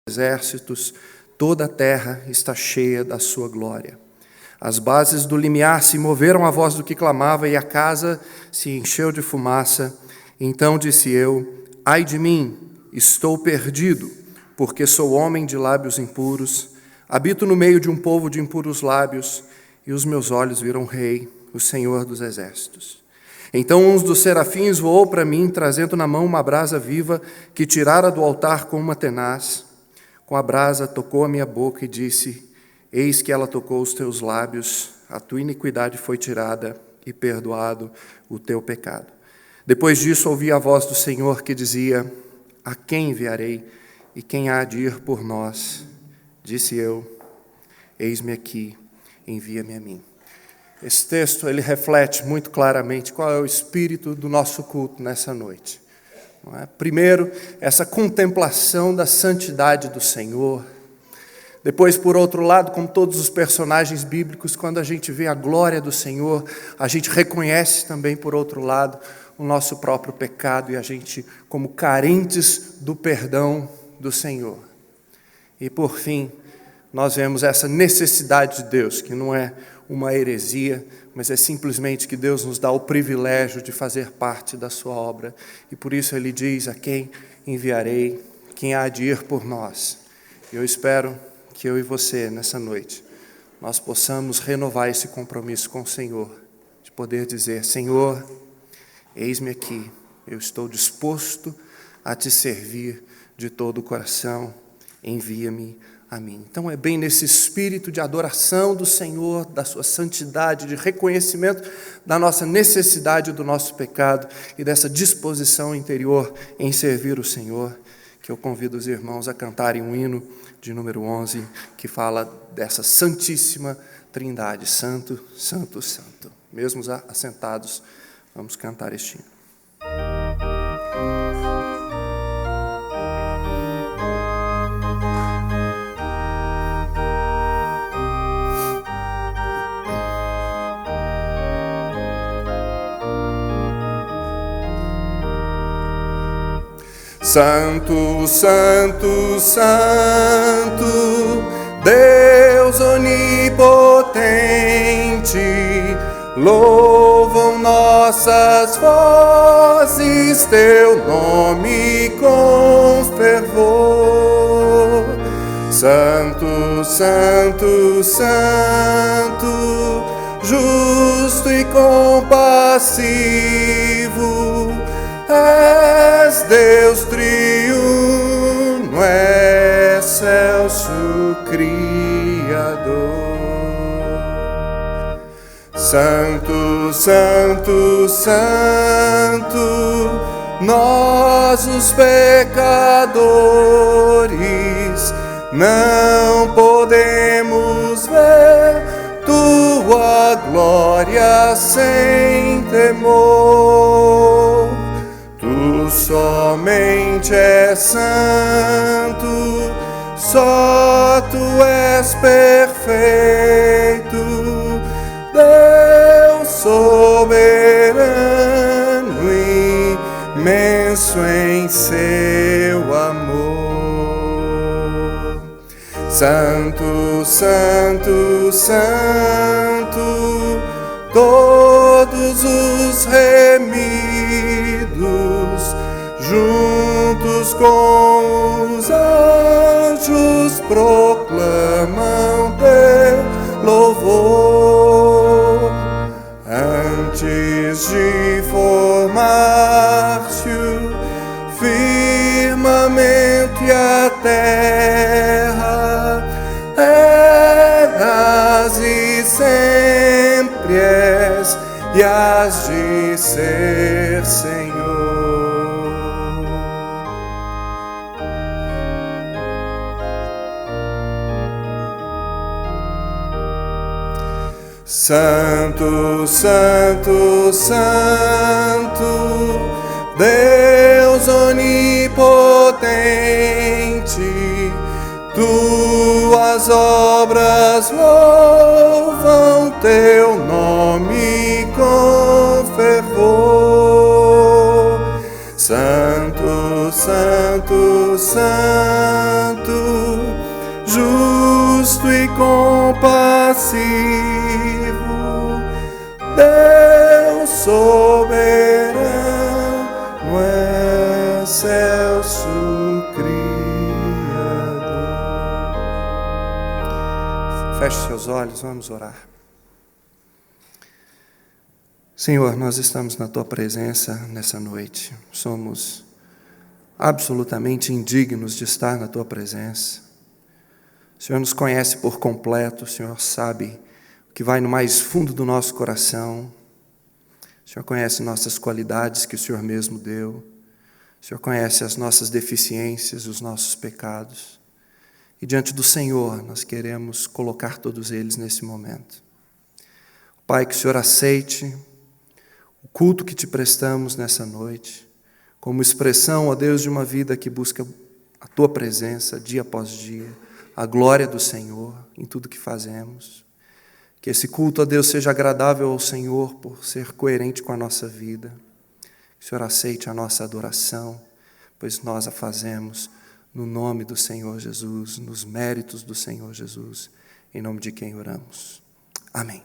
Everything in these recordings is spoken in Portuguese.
exércitos, toda a terra está cheia da sua glória. As bases do limiar se moveram à voz do que clamava, e a casa se encheu de fumaça. Então disse eu: ai de mim, estou perdido, porque sou homem de lábios impuros, habito no meio de um povo de impuros lábios, e os meus olhos viram o Rei, o Senhor dos exércitos. Então um dos serafins voou para mim, trazendo na mão uma brasa viva, que tirara do altar com uma tenaz. Com a brasa tocou a minha boca e disse: eis que ela tocou os teus lábios, a tua iniquidade foi tirada e perdoado o teu pecado. Depois disso ouvi a voz do Senhor que dizia: a quem enviarei e quem há de ir por nós? Disse eu: eis-me aqui, envia-me a mim. Esse texto ele reflete muito claramente qual é o espírito do nosso culto nessa noite. Primeiro, essa contemplação da santidade do Senhor. Depois, por outro lado, como todos os personagens bíblicos, quando a gente vê a glória do Senhor, a gente reconhece também, por outro lado, o nosso próprio pecado e a gente como carentes do perdão do Senhor. E por fim, nós vemos essa necessidade de Deus, que não é uma heresia, mas é simplesmente que Deus nos dá o privilégio de fazer parte da sua obra. E por isso Ele diz: a quem enviarei, quem há de ir por nós. Eu espero que eu e você, nessa noite, nós possamos renovar esse compromisso com o Senhor, de poder dizer: Senhor, eis-me aqui, eu estou disposto a te servir de todo o coração, envia-me a mim. Então é bem nesse espírito de adoração do Senhor, da sua santidade, de reconhecimento da nossa necessidade do nosso pecado e dessa disposição interior em servir o Senhor, que eu convido os irmãos a cantarem um hino de número 11, que fala dessa santíssima trindade: Santo, Santo, Santo. Mesmo assentados, vamos cantar este hino. Santo, Santo, Santo, Deus onipotente, louvam nossas vozes teu nome com fervor. Santo, Santo, Santo, justo e compassivo, és Deus triuno, excelso Criador. Santo, Santo, Santo, nós os pecadores não podemos ver tua glória sem temor. Tu somente és santo, só tu és perfeito, Deus soberano, imenso em seu amor. Santo, Santo, Santo, todos os remidos, juntos com os anjos, proclamam teu louvor. Antes de formar-se o firmamento e a terra, eras e sempre és, e has de ser, Senhor. Santo, Santo, Santo, Deus onipotente, tuas obras louvam teu nome com fervor. Santo, Santo, Santo, justo e compassivo, Deus soberano, excelso Criador. Feche seus olhos, vamos orar. Senhor, nós estamos na Tua presença nessa noite. Somos absolutamente indignos de estar na Tua presença. O Senhor nos conhece por completo, o Senhor sabe o que vai no mais fundo do nosso coração. O Senhor conhece nossas qualidades que o Senhor mesmo deu. O Senhor conhece as nossas deficiências, os nossos pecados. E diante do Senhor, nós queremos colocar todos eles nesse momento. Pai, que o Senhor aceite o culto que Te prestamos nessa noite, como expressão, ó Deus, de uma vida que busca a Tua presença dia após dia, a glória do Senhor em tudo que fazemos. Que esse culto, ó Deus, seja agradável ao Senhor por ser coerente com a nossa vida. Que o Senhor aceite a nossa adoração, pois nós a fazemos no nome do Senhor Jesus, nos méritos do Senhor Jesus, em nome de quem oramos. Amém.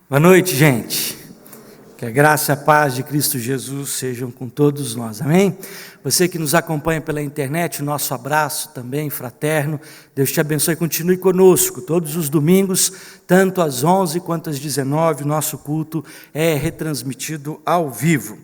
Boa noite, gente. Que a graça e a paz de Cristo Jesus sejam com todos nós, amém? Você que nos acompanha pela internet, o nosso abraço também fraterno. Deus te abençoe e continue conosco. Todos os domingos, tanto às 11 quanto às 19, o nosso culto é retransmitido ao vivo.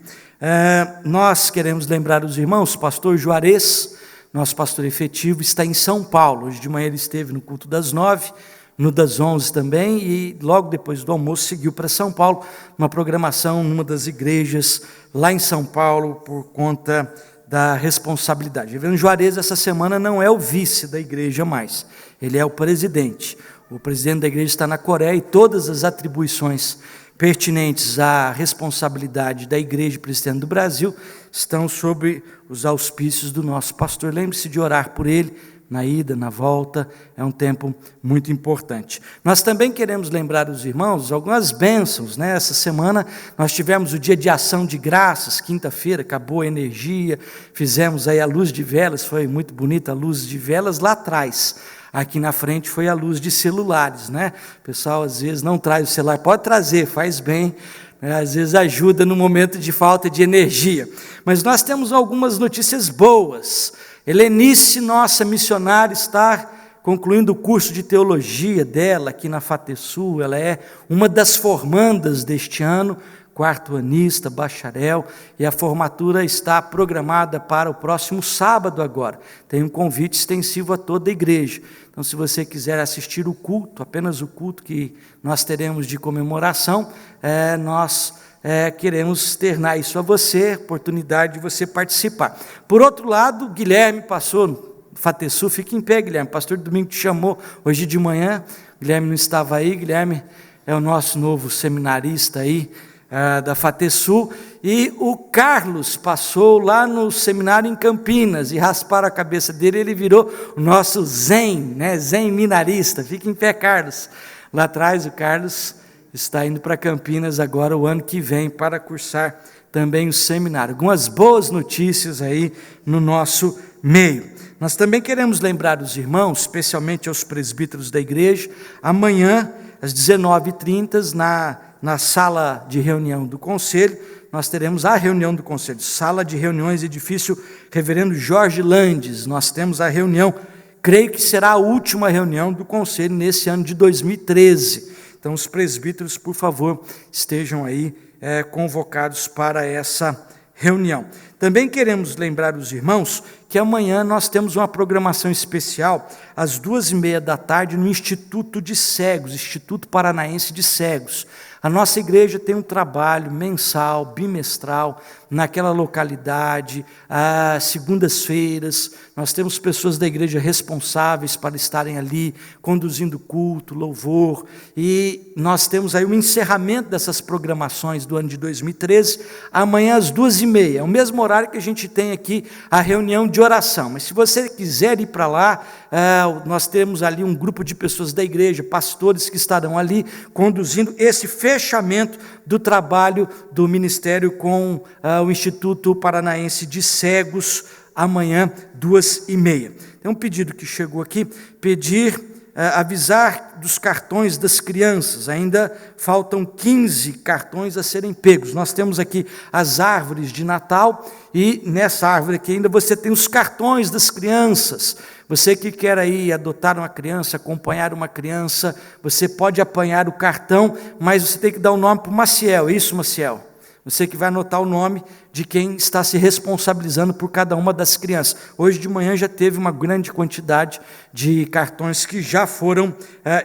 Nós queremos lembrar os irmãos, o pastor Juarez, nosso pastor efetivo, está em São Paulo. Hoje de manhã ele esteve no culto das 9, no das 11 também, e logo depois do almoço seguiu para São Paulo, uma programação numa das igrejas lá em São Paulo, por conta da responsabilidade. O reverendo Juarez essa semana não é o vice da igreja mais, ele é o presidente. O presidente da igreja está na Coreia e todas as atribuições pertinentes à responsabilidade da Igreja Presbiteriana do Brasil estão sob os auspícios do nosso pastor. Lembre-se de orar por ele, na ida, na volta, é um tempo muito importante. Nós também queremos lembrar os irmãos algumas bênçãos, né? Essa semana nós tivemos o dia de ação de graças, quinta-feira, acabou a energia, fizemos aí a luz de velas, foi muito bonita a luz de velas lá atrás. Aqui na frente foi a luz de celulares, né? O pessoal às vezes não traz o celular, pode trazer, faz bem, né? Às vezes ajuda no momento de falta de energia. Mas nós temos algumas notícias boas. Helenice, nossa missionária, está concluindo o curso de teologia dela aqui na FATESUL. Ela é uma das formandas deste ano, quarto-anista, bacharel, e a formatura está programada para o próximo sábado agora. Tem um convite extensivo a toda a igreja. Então, se você quiser assistir o culto, apenas o culto que nós teremos de comemoração, nós queremos externar isso a você, oportunidade de você participar. Por outro lado, Guilherme passou no FATESUL, fica em pé, Guilherme, pastor Domingo te chamou hoje de manhã, Guilherme não estava aí, Guilherme é o nosso novo seminarista aí, da FATESUL, e o Carlos passou lá no seminário em Campinas, e rasparam a cabeça dele, ele virou o nosso Zen, né, Zen minarista. Fica em pé, Carlos. Lá atrás o Carlos está indo para Campinas agora o ano que vem para cursar também o seminário. Algumas boas notícias aí no nosso meio. Nós também queremos lembrar os irmãos, especialmente aos presbíteros da igreja, amanhã às 19h30 na sala de reunião do conselho, nós teremos a reunião do conselho, sala de reuniões, edifício Reverendo Jorge Landes. Nós temos a reunião, creio que será a última reunião do conselho nesse ano de 2013. Então, os presbíteros, por favor, estejam aí convocados para essa reunião. Também queremos lembrar os irmãos que amanhã nós temos uma programação especial, às 14h30 no Instituto de Cegos, Instituto Paranaense de Cegos. A nossa igreja tem um trabalho mensal, bimestral, naquela localidade, às segundas-feiras. Nós temos pessoas da igreja responsáveis para estarem ali, conduzindo culto, louvor, e nós temos aí o encerramento dessas programações do ano de 2013, amanhã às 14h30, é o mesmo horário que a gente tem aqui a reunião de oração. Mas se você quiser ir para lá, nós temos ali um grupo de pessoas da igreja, pastores que estarão ali, conduzindo esse fechamento do trabalho do ministério com o Instituto Paranaense de Cegos, amanhã, 14h30. Tem um pedido que chegou aqui, avisar dos cartões das crianças, ainda faltam 15 cartões a serem pegos. Nós temos aqui as árvores de Natal, e nessa árvore aqui ainda você tem os cartões das crianças. Você que quer aí adotar uma criança, acompanhar uma criança, você pode apanhar o cartão, mas você tem que dar o nome para o Maciel, isso, Maciel? Você que vai anotar o nome de quem está se responsabilizando por cada uma das crianças. Hoje de manhã já teve uma grande quantidade de cartões que já foram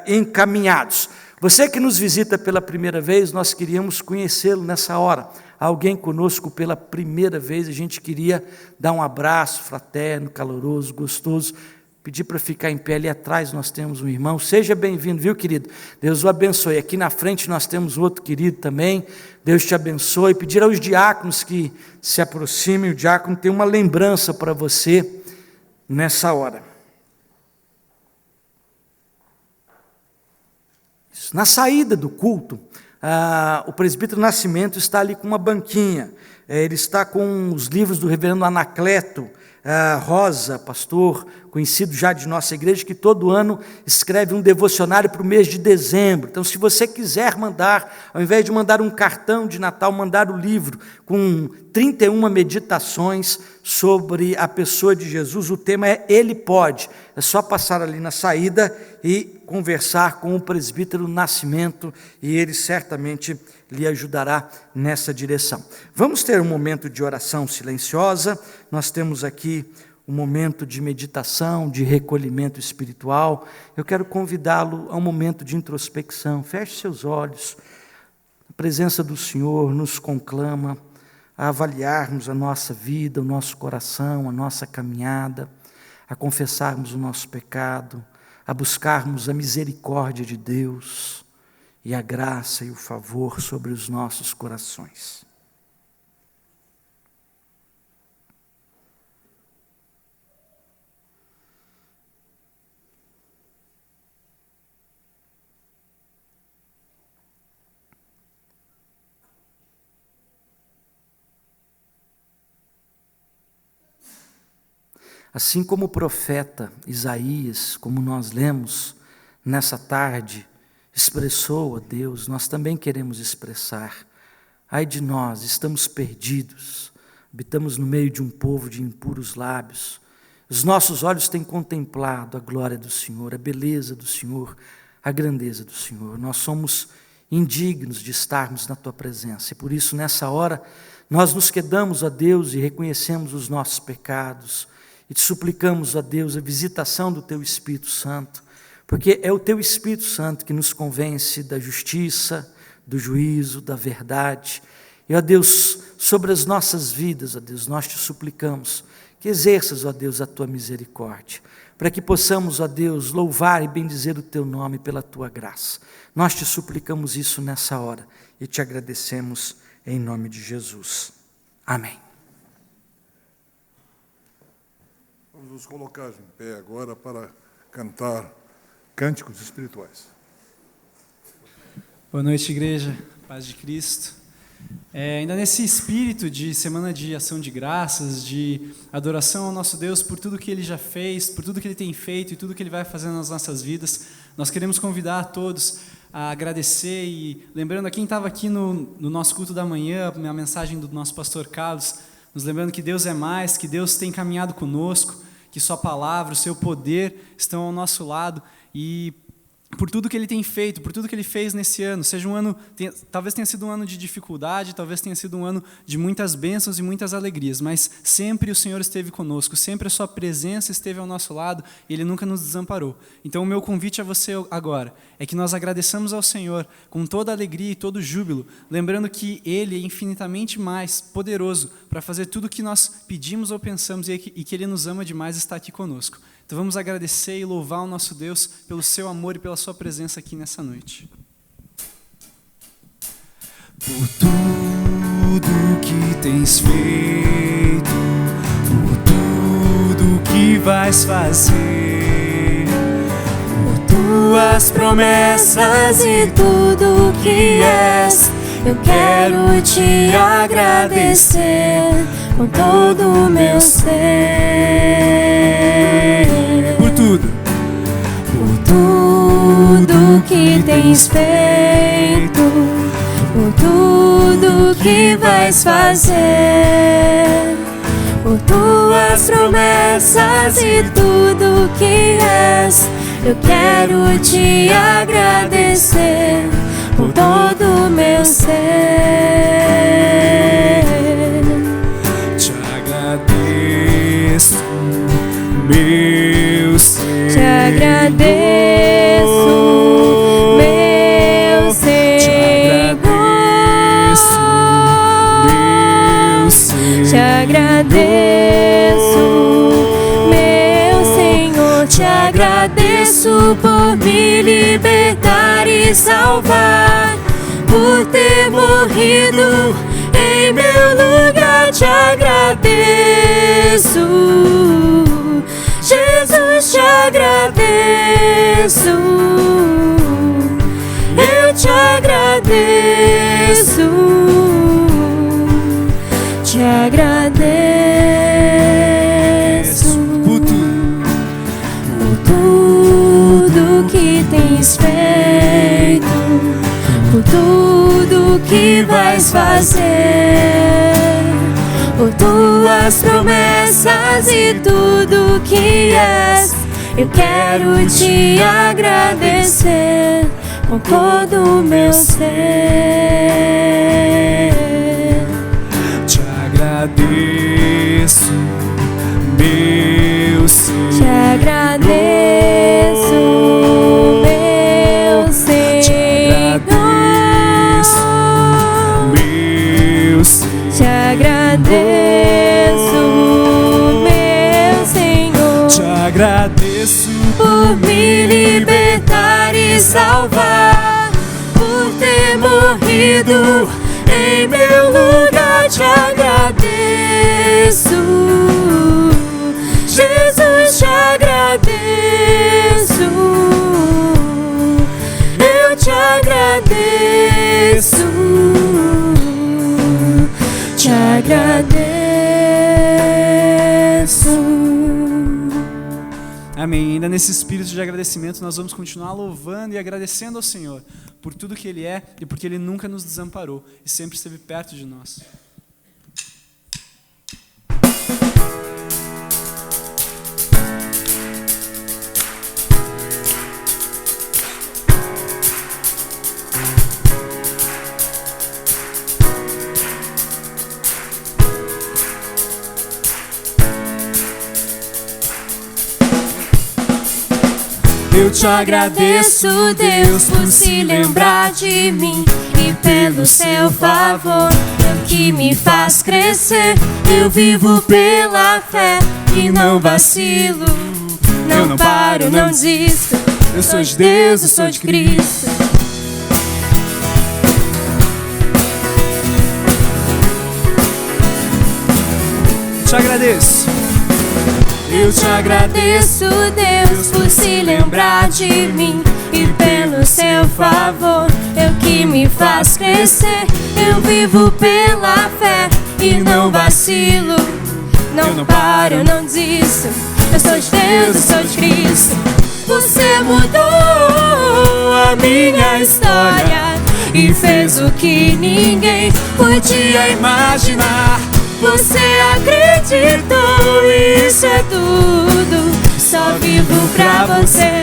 encaminhados. Você que nos visita pela primeira vez, nós queríamos conhecê-lo nessa hora. Alguém conosco pela primeira vez, a gente queria dar um abraço fraterno, caloroso, gostoso. Pedir para ficar em pé, ali atrás nós temos um irmão, seja bem-vindo, viu, querido? Deus o abençoe. Aqui na frente nós temos outro querido também, Deus te abençoe. Pedir aos diáconos que se aproximem, o diácono tem uma lembrança para você nessa hora. Na saída do culto, o presbítero Nascimento está ali com uma banquinha, ele está com os livros do reverendo Anacleto Rosa, pastor conhecido já de nossa igreja, que todo ano escreve um devocionário para o mês de dezembro. Então, se você quiser mandar, ao invés de mandar um cartão de Natal, mandar o livro com 31 meditações sobre a pessoa de Jesus, o tema é Ele Pode. É só passar ali na saída e conversar com o presbítero Nascimento, e ele certamente lhe ajudará nessa direção. Vamos ter um momento de oração silenciosa. Nós temos aqui um momento de meditação, de recolhimento espiritual. Eu quero convidá-lo a um momento de introspecção. Feche seus olhos. A presença do Senhor nos conclama a avaliarmos a nossa vida, o nosso coração, a nossa caminhada, a confessarmos o nosso pecado, a buscarmos a misericórdia de Deus e a graça e o favor sobre os nossos corações. Assim como o profeta Isaías, como nós lemos nessa tarde, expressou a Deus, nós também queremos expressar. Ai de nós, estamos perdidos, habitamos no meio de um povo de impuros lábios. Os nossos olhos têm contemplado a glória do Senhor, a beleza do Senhor, a grandeza do Senhor. Nós somos indignos de estarmos na Tua presença, e por isso nessa hora nós nos quedamos a Deus e reconhecemos os nossos pecados, e te suplicamos, ó Deus, a visitação do Teu Espírito Santo, porque é o Teu Espírito Santo que nos convence da justiça, do juízo, da verdade. E, ó Deus, sobre as nossas vidas, ó Deus, nós te suplicamos que exerças, ó Deus, a Tua misericórdia, para que possamos, ó Deus, louvar e bendizer o Teu nome pela Tua graça. Nós te suplicamos isso nessa hora e te agradecemos em nome de Jesus. Amém. Vamos nos colocar em pé agora para cantar cânticos espirituais. Boa noite, igreja, paz de Cristo. Ainda nesse espírito de semana de ação de graças, de adoração ao nosso Deus por tudo que Ele já fez, por tudo que Ele tem feito e tudo que Ele vai fazer nas nossas vidas, nós queremos convidar a todos a agradecer, e lembrando a quem estava aqui no nosso culto da manhã, a mensagem do nosso pastor Carlos, nos lembrando que Deus é mais, que Deus tem caminhado conosco, que Sua palavra, o Seu poder estão ao nosso lado, e por tudo que Ele tem feito, por tudo que Ele fez nesse ano. Seja um ano, talvez tenha sido um ano de dificuldade, talvez tenha sido um ano de muitas bênçãos e muitas alegrias, mas sempre o Senhor esteve conosco, sempre a sua presença esteve ao nosso lado e Ele nunca nos desamparou. Então o meu convite a você agora é que nós agradeçamos ao Senhor com toda a alegria e todo o júbilo, lembrando que Ele é infinitamente mais poderoso para fazer tudo o que nós pedimos ou pensamos e que Ele nos ama demais e está aqui conosco. Então vamos agradecer e louvar o nosso Deus pelo seu amor e pela sua presença aqui nessa noite. Por tudo que tens feito, por tudo que vais fazer, por tuas promessas e tudo que és, eu quero te agradecer com todo o meu ser. Por tudo que tens feito, por tudo que vais fazer, por tuas promessas e tudo que és, eu quero te agradecer com todo o meu ser. Te agradeço, meu ser. Te agradeço, meu Senhor. Te agradeço, meu Senhor. Te agradeço por me libertar e salvar, por ter morrido em meu lugar. Te agradeço, Jesus, te agradeço, eu te agradeço, te agradeço por tudo que tens feito, por tudo que vais fazer, por tuas promessas e tudo que és, eu quero te agradecer com todo o meu ser. Te agradeço, meu Senhor. Te agradeço, meu Senhor. Te agradeço, meu Senhor. Te agradeço por me libertar e salvar, por ter morrido em meu lugar. Te agradeço, Jesus, te agradeço, eu te agradeço, te agradeço. Amém. Ainda nesse espírito de agradecimento, nós vamos continuar louvando e agradecendo ao Senhor por tudo que Ele é e porque Ele nunca nos desamparou e sempre esteve perto de nós. Eu te agradeço, Deus, por se lembrar de mim e pelo seu favor, que me faz crescer. Eu vivo pela fé e não vacilo, não paro, não desisto. Eu sou de Deus, eu sou de Cristo. Te agradeço. Eu te agradeço, Deus, por se lembrar de mim e pelo seu favor, eu que me faz crescer. Eu vivo pela fé e não vacilo, não paro, não desisto. Eu sou de Deus, eu sou de Cristo. Você mudou a minha história e fez o que ninguém podia imaginar. Você acreditou, isso é tudo. Só vivo pra você.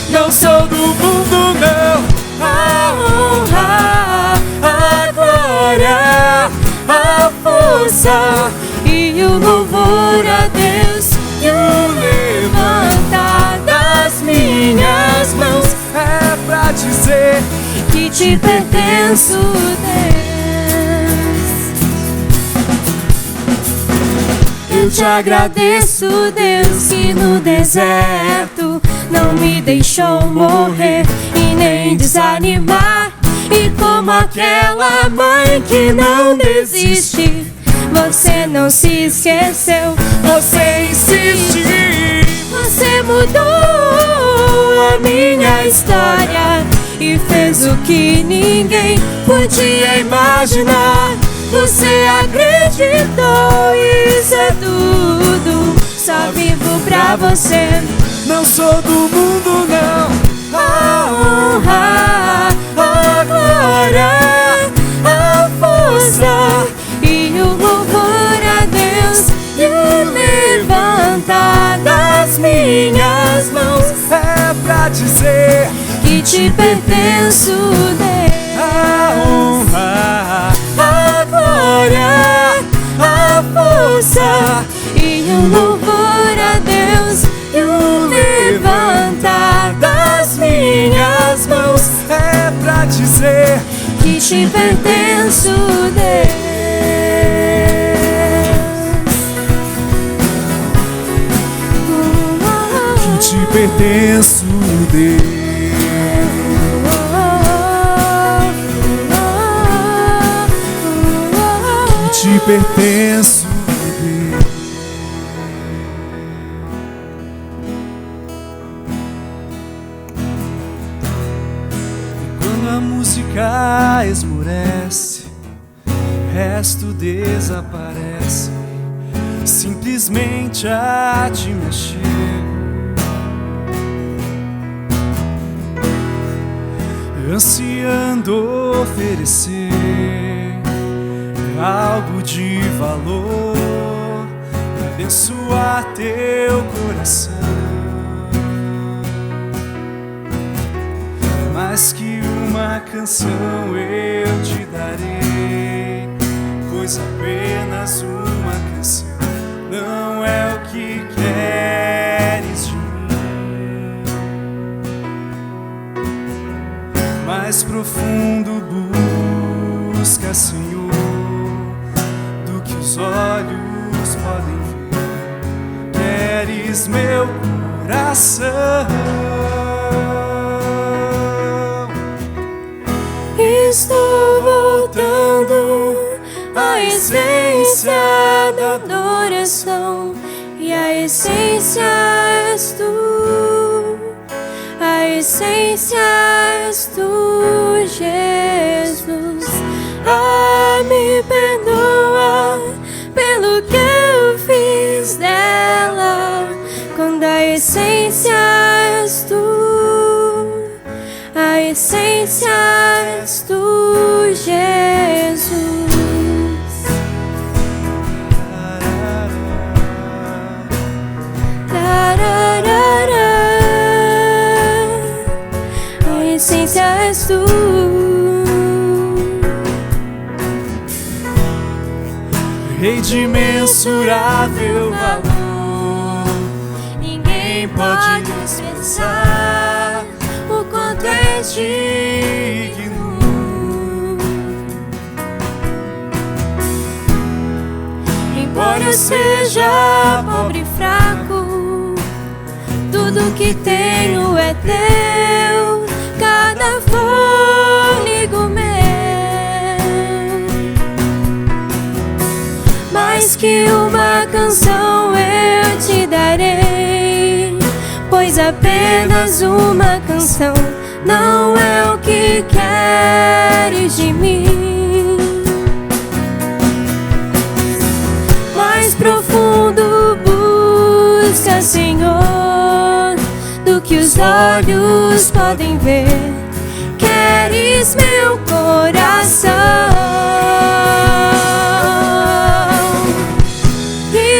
Não sou do mundo, força e o louvor a Deus e o levantar das minhas mãos. É pra dizer que te pertenço, Deus. Eu te agradeço, Deus, que no deserto não me deixou morrer e nem desanimar. E como aquela mãe que não desiste, você não se esqueceu, você insistiu. Você mudou a minha história e fez o que ninguém podia imaginar. Você acreditou, isso é tudo. Só vivo pra você. não sou do mundo, não. A honra, a glória, a força e o louvor a Deus e o levantar das minhas mãos. É pra dizer que te pertenço, Deus. a honra, A glória, a força e o louvor a Deus e o levantar das minhas mãos. é pra dizer Que te pertenço, Deus. que te pertenço, Deus. Que te pertenço, Deus. Quando a música esmorece, o resto desaparece. Simplesmente a te mexer, ansiando oferecer algo de valor pra abençoar teu coração. Mais que uma canção eu te darei, pois apenas uma canção não é o que queres de mim. Mais profundo busca, Senhor, do que os olhos podem ver. Queres meu coração. Estou voltando à essência da adoração, e a essência és tu, a essência és tu, Jesus. Ah, me perdoa pelo que eu fiz dela, quando a essência és tu, a essência és tu, Jesus. A essência és tu. Rei de imensurável valor, Ninguém pode expressar o quanto és digno. Embora eu seja pobre e fraco, tudo que tenho é teu, cada fôlego meu. Mais que uma canção eu te darei, pois apenas uma canção não é o que queres de mim. Mais profundo busca, Senhor, do que os olhos podem ver. Queres meu coração.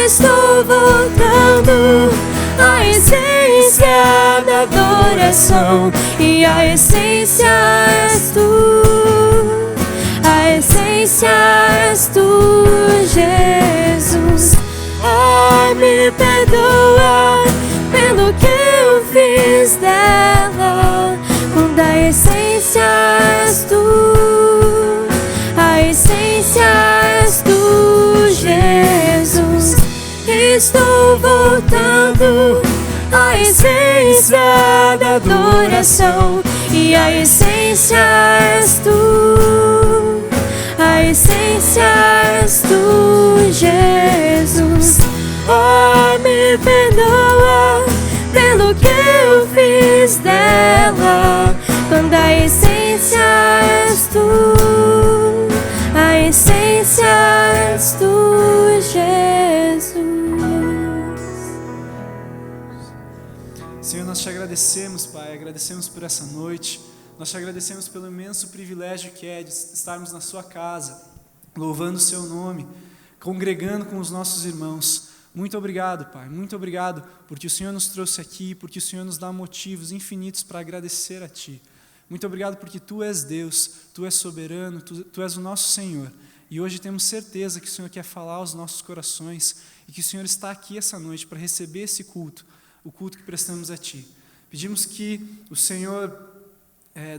Estou voltando à essência da adoração, e a essência és tu, a essência és tu, Jesus. Ai, me perdoa pelo que eu fiz dela, quando a essência és tu, a essência és tu, Jesus. Estou voltando à essência da adoração, e a essência és tu, a essência és tu, Jesus. Oh, me perdoa pelo que eu fiz dela, quando a essência és tu, a essência és tu, Jesus. Senhor, nós te agradecemos, Pai, agradecemos por essa noite, nós te agradecemos pelo imenso privilégio que é de estarmos na sua casa, louvando o seu nome, congregando com os nossos irmãos. Muito obrigado, Pai, muito obrigado porque o Senhor nos trouxe aqui, porque o Senhor nos dá motivos infinitos para agradecer a Ti. Muito obrigado porque Tu és Deus, Tu és soberano, Tu és o nosso Senhor. E hoje temos certeza que o Senhor quer falar aos nossos corações e que o Senhor está aqui essa noite para receber esse culto, o culto que prestamos a Ti. Pedimos que o Senhor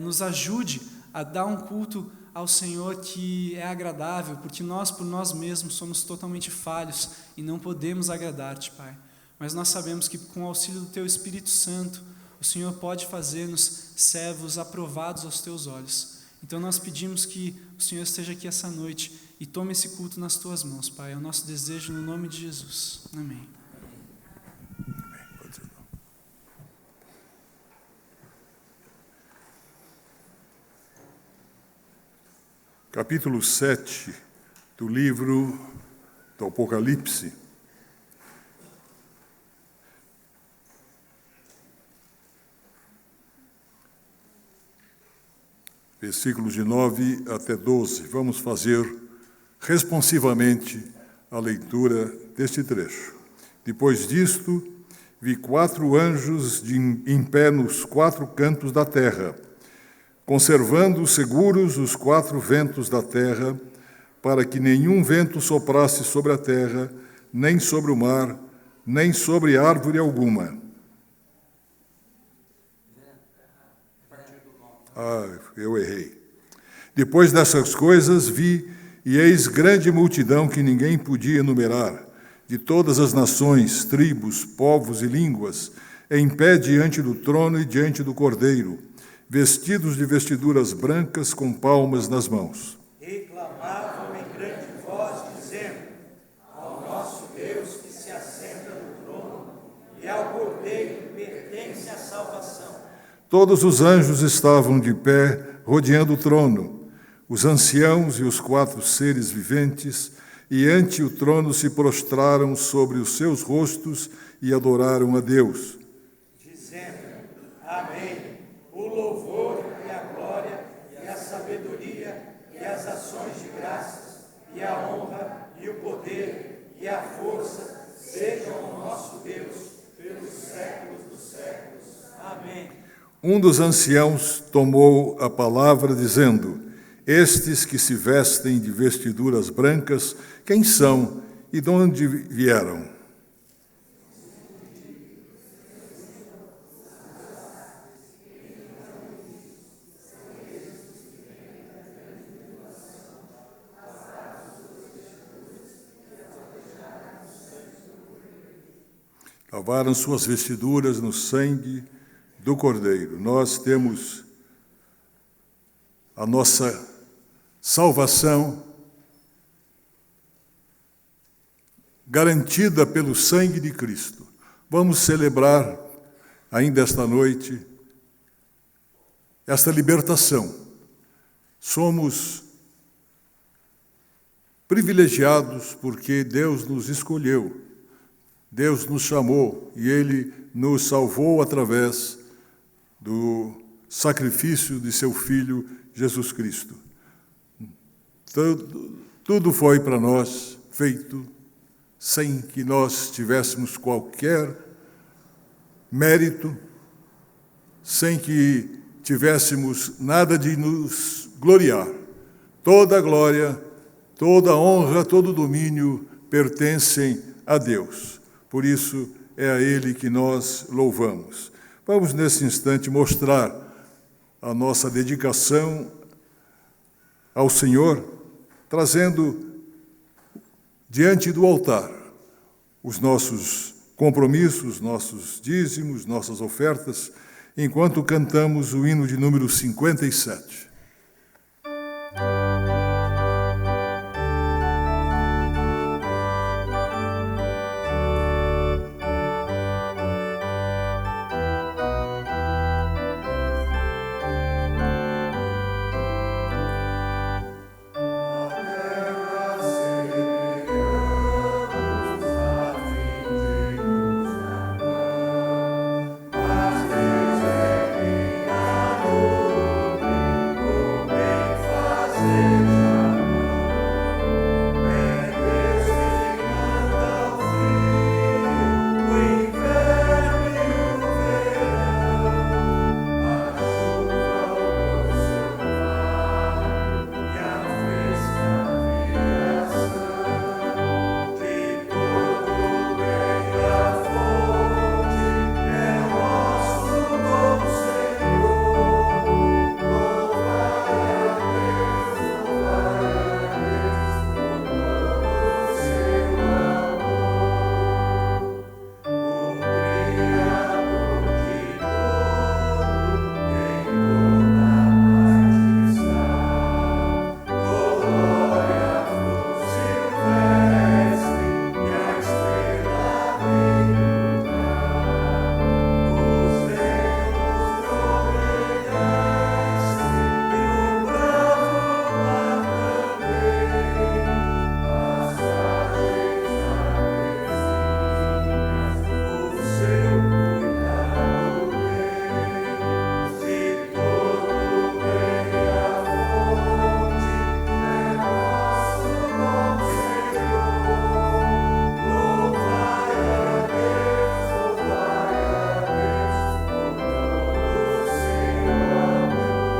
nos ajude a dar um culto ao Senhor que é agradável, porque nós, por nós mesmos, somos totalmente falhos e não podemos agradar-te, Pai. Mas nós sabemos que com o auxílio do Teu Espírito Santo, o Senhor pode fazer-nos servos aprovados aos Teus olhos. Então nós pedimos que o Senhor esteja aqui essa noite e tome esse culto nas Tuas mãos, Pai. É o nosso desejo no nome de Jesus. Amém. Capítulo 7 do livro do Apocalipse. Versículos de 9 até 12. Vamos fazer responsivamente a leitura deste trecho. Depois disto, vi 4 anjos em pé nos 4 cantos da terra, conservando seguros os 4 ventos da terra, para que nenhum vento soprasse sobre a terra, nem sobre o mar, nem sobre árvore alguma. Eu errei. Depois dessas coisas vi, e eis grande multidão que ninguém podia enumerar, de todas as nações, tribos, povos e línguas, em pé diante do trono e diante do Cordeiro, vestidos de vestiduras brancas com palmas nas mãos. E clamavam em grande voz, dizendo: ao nosso Deus que se assenta no trono e ao Cordeiro pertence a salvação. Todos os anjos estavam de pé, rodeando o trono, os anciãos e os 4 seres viventes, e ante o trono se prostraram sobre os seus rostos e adoraram a Deus, dizendo: amém. O louvor e a glória e a sabedoria e as ações de graças e a honra e o poder e a força sejam ao nosso Deus pelos séculos dos séculos. Amém. Um dos anciãos tomou a palavra, dizendo: estes que se vestem de vestiduras brancas, quem são e de onde vieram? Lavaram suas vestiduras no sangue do Cordeiro. Nós temos a nossa salvação garantida pelo sangue de Cristo. Vamos celebrar ainda esta noite esta libertação. Somos privilegiados porque Deus nos escolheu. Deus nos chamou e Ele nos salvou através do sacrifício de seu Filho, Jesus Cristo. Tudo foi para nós feito sem que nós tivéssemos qualquer mérito, sem que tivéssemos nada de nos gloriar. Toda a glória toda honra, todo domínio pertencem a Deus. Por isso, é a Ele que nós louvamos. Vamos, nesse instante, mostrar a nossa dedicação ao Senhor, trazendo diante do altar os nossos compromissos, nossos dízimos, nossas ofertas, enquanto cantamos o hino de número 57.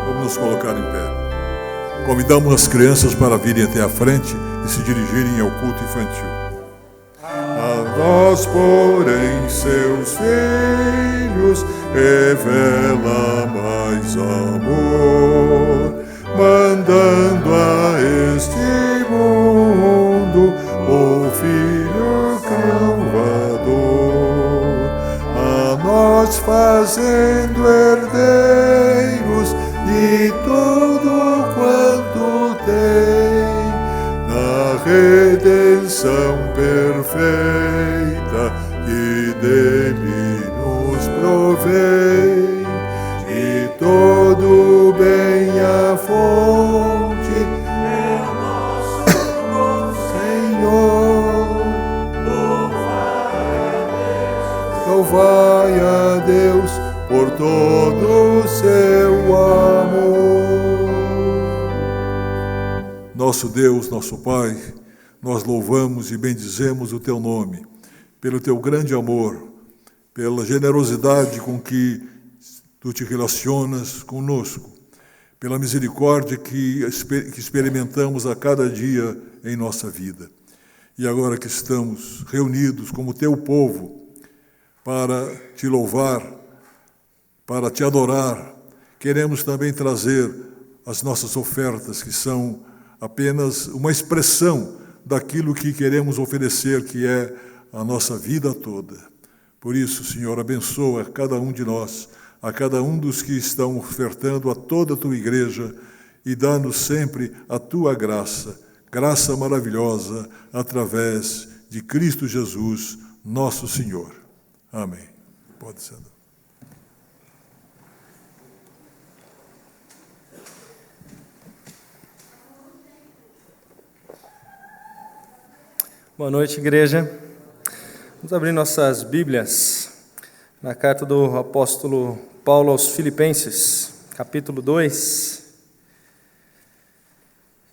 Vamos colocar em pé. Convidamos as crianças para virem até a frente e se dirigirem ao culto infantil. A nós, porém, seus filhos, revela mais amor, mandando a este mundo o Filho Salvador, a nós fazendo herdeiros de tudo quanto tem, na redenção perfeita que dele nos provém, de todo bem a fonte é o nosso Senhor. Louvai a Deus por todo o seu amor. Nosso Deus, nosso Pai, nós louvamos e bendizemos o teu nome, pelo teu grande amor, pela generosidade com que tu te relacionas conosco, pela misericórdia que experimentamos a cada dia em nossa vida. E agora que estamos reunidos como teu povo para te louvar, para te adorar, queremos também trazer as nossas ofertas, que são apenas uma expressão daquilo que queremos oferecer, que é a nossa vida toda. Por isso, Senhor, abençoa cada um de nós, a cada um dos que estão ofertando a toda a tua igreja, e dá-nos sempre a tua graça, graça maravilhosa, através de Cristo Jesus, nosso Senhor. Amém. Pode ser. Boa noite, igreja. Vamos abrir nossas Bíblias na carta do apóstolo Paulo aos Filipenses, capítulo 2.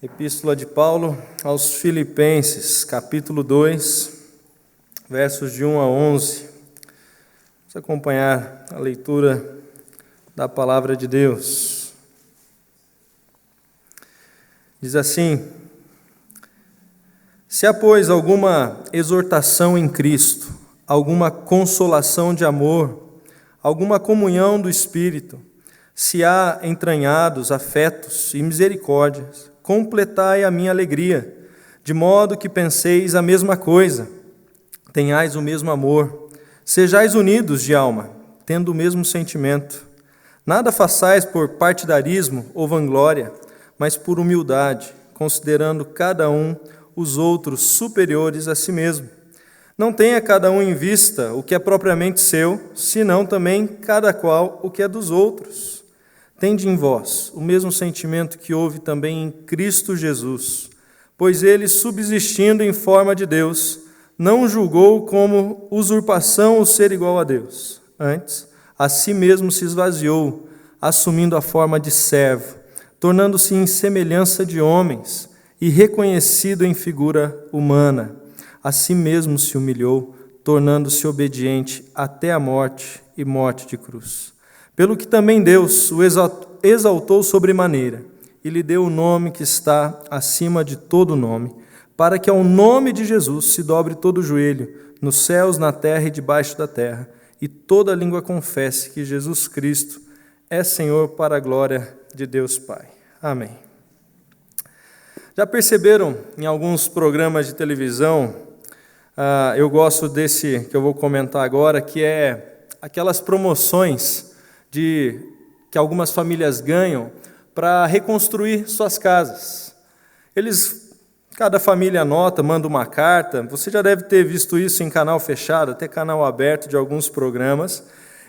Epístola de Paulo aos Filipenses, capítulo 2, versos de 1 a 11. Vamos acompanhar a leitura da palavra de Deus. Diz assim: Se há, pois, alguma exortação em Cristo, alguma consolação de amor, alguma comunhão do Espírito, se há entranhados afetos e misericórdias, completai a minha alegria, de modo que penseis a mesma coisa, tenhais o mesmo amor, sejais unidos de alma, tendo o mesmo sentimento. Nada façais por partidarismo ou vanglória, mas por humildade, considerando cada um os outros superiores a si mesmo. Não tenha cada um em vista o que é propriamente seu, senão também cada qual o que é dos outros. Tende em vós o mesmo sentimento que houve também em Cristo Jesus, pois ele, subsistindo em forma de Deus, não julgou como usurpação o ser igual a Deus. Antes, a si mesmo se esvaziou, assumindo a forma de servo, tornando-se em semelhança de homens e reconhecido em figura humana. A si mesmo se humilhou, tornando-se obediente até a morte e morte de cruz. Pelo que também Deus o exaltou sobremaneira e lhe deu o nome que está acima de todo nome, para que ao nome de Jesus se dobre todo o joelho, nos céus, na terra e debaixo da terra, e toda língua confesse que Jesus Cristo é Senhor, para a glória de Deus Pai. Amém. Já perceberam em alguns programas de televisão, eu gosto desse que eu vou comentar agora, que é aquelas promoções que algumas famílias ganham para reconstruir suas casas. Cada família anota, manda uma carta, você já deve ter visto isso em canal fechado, até canal aberto de alguns programas,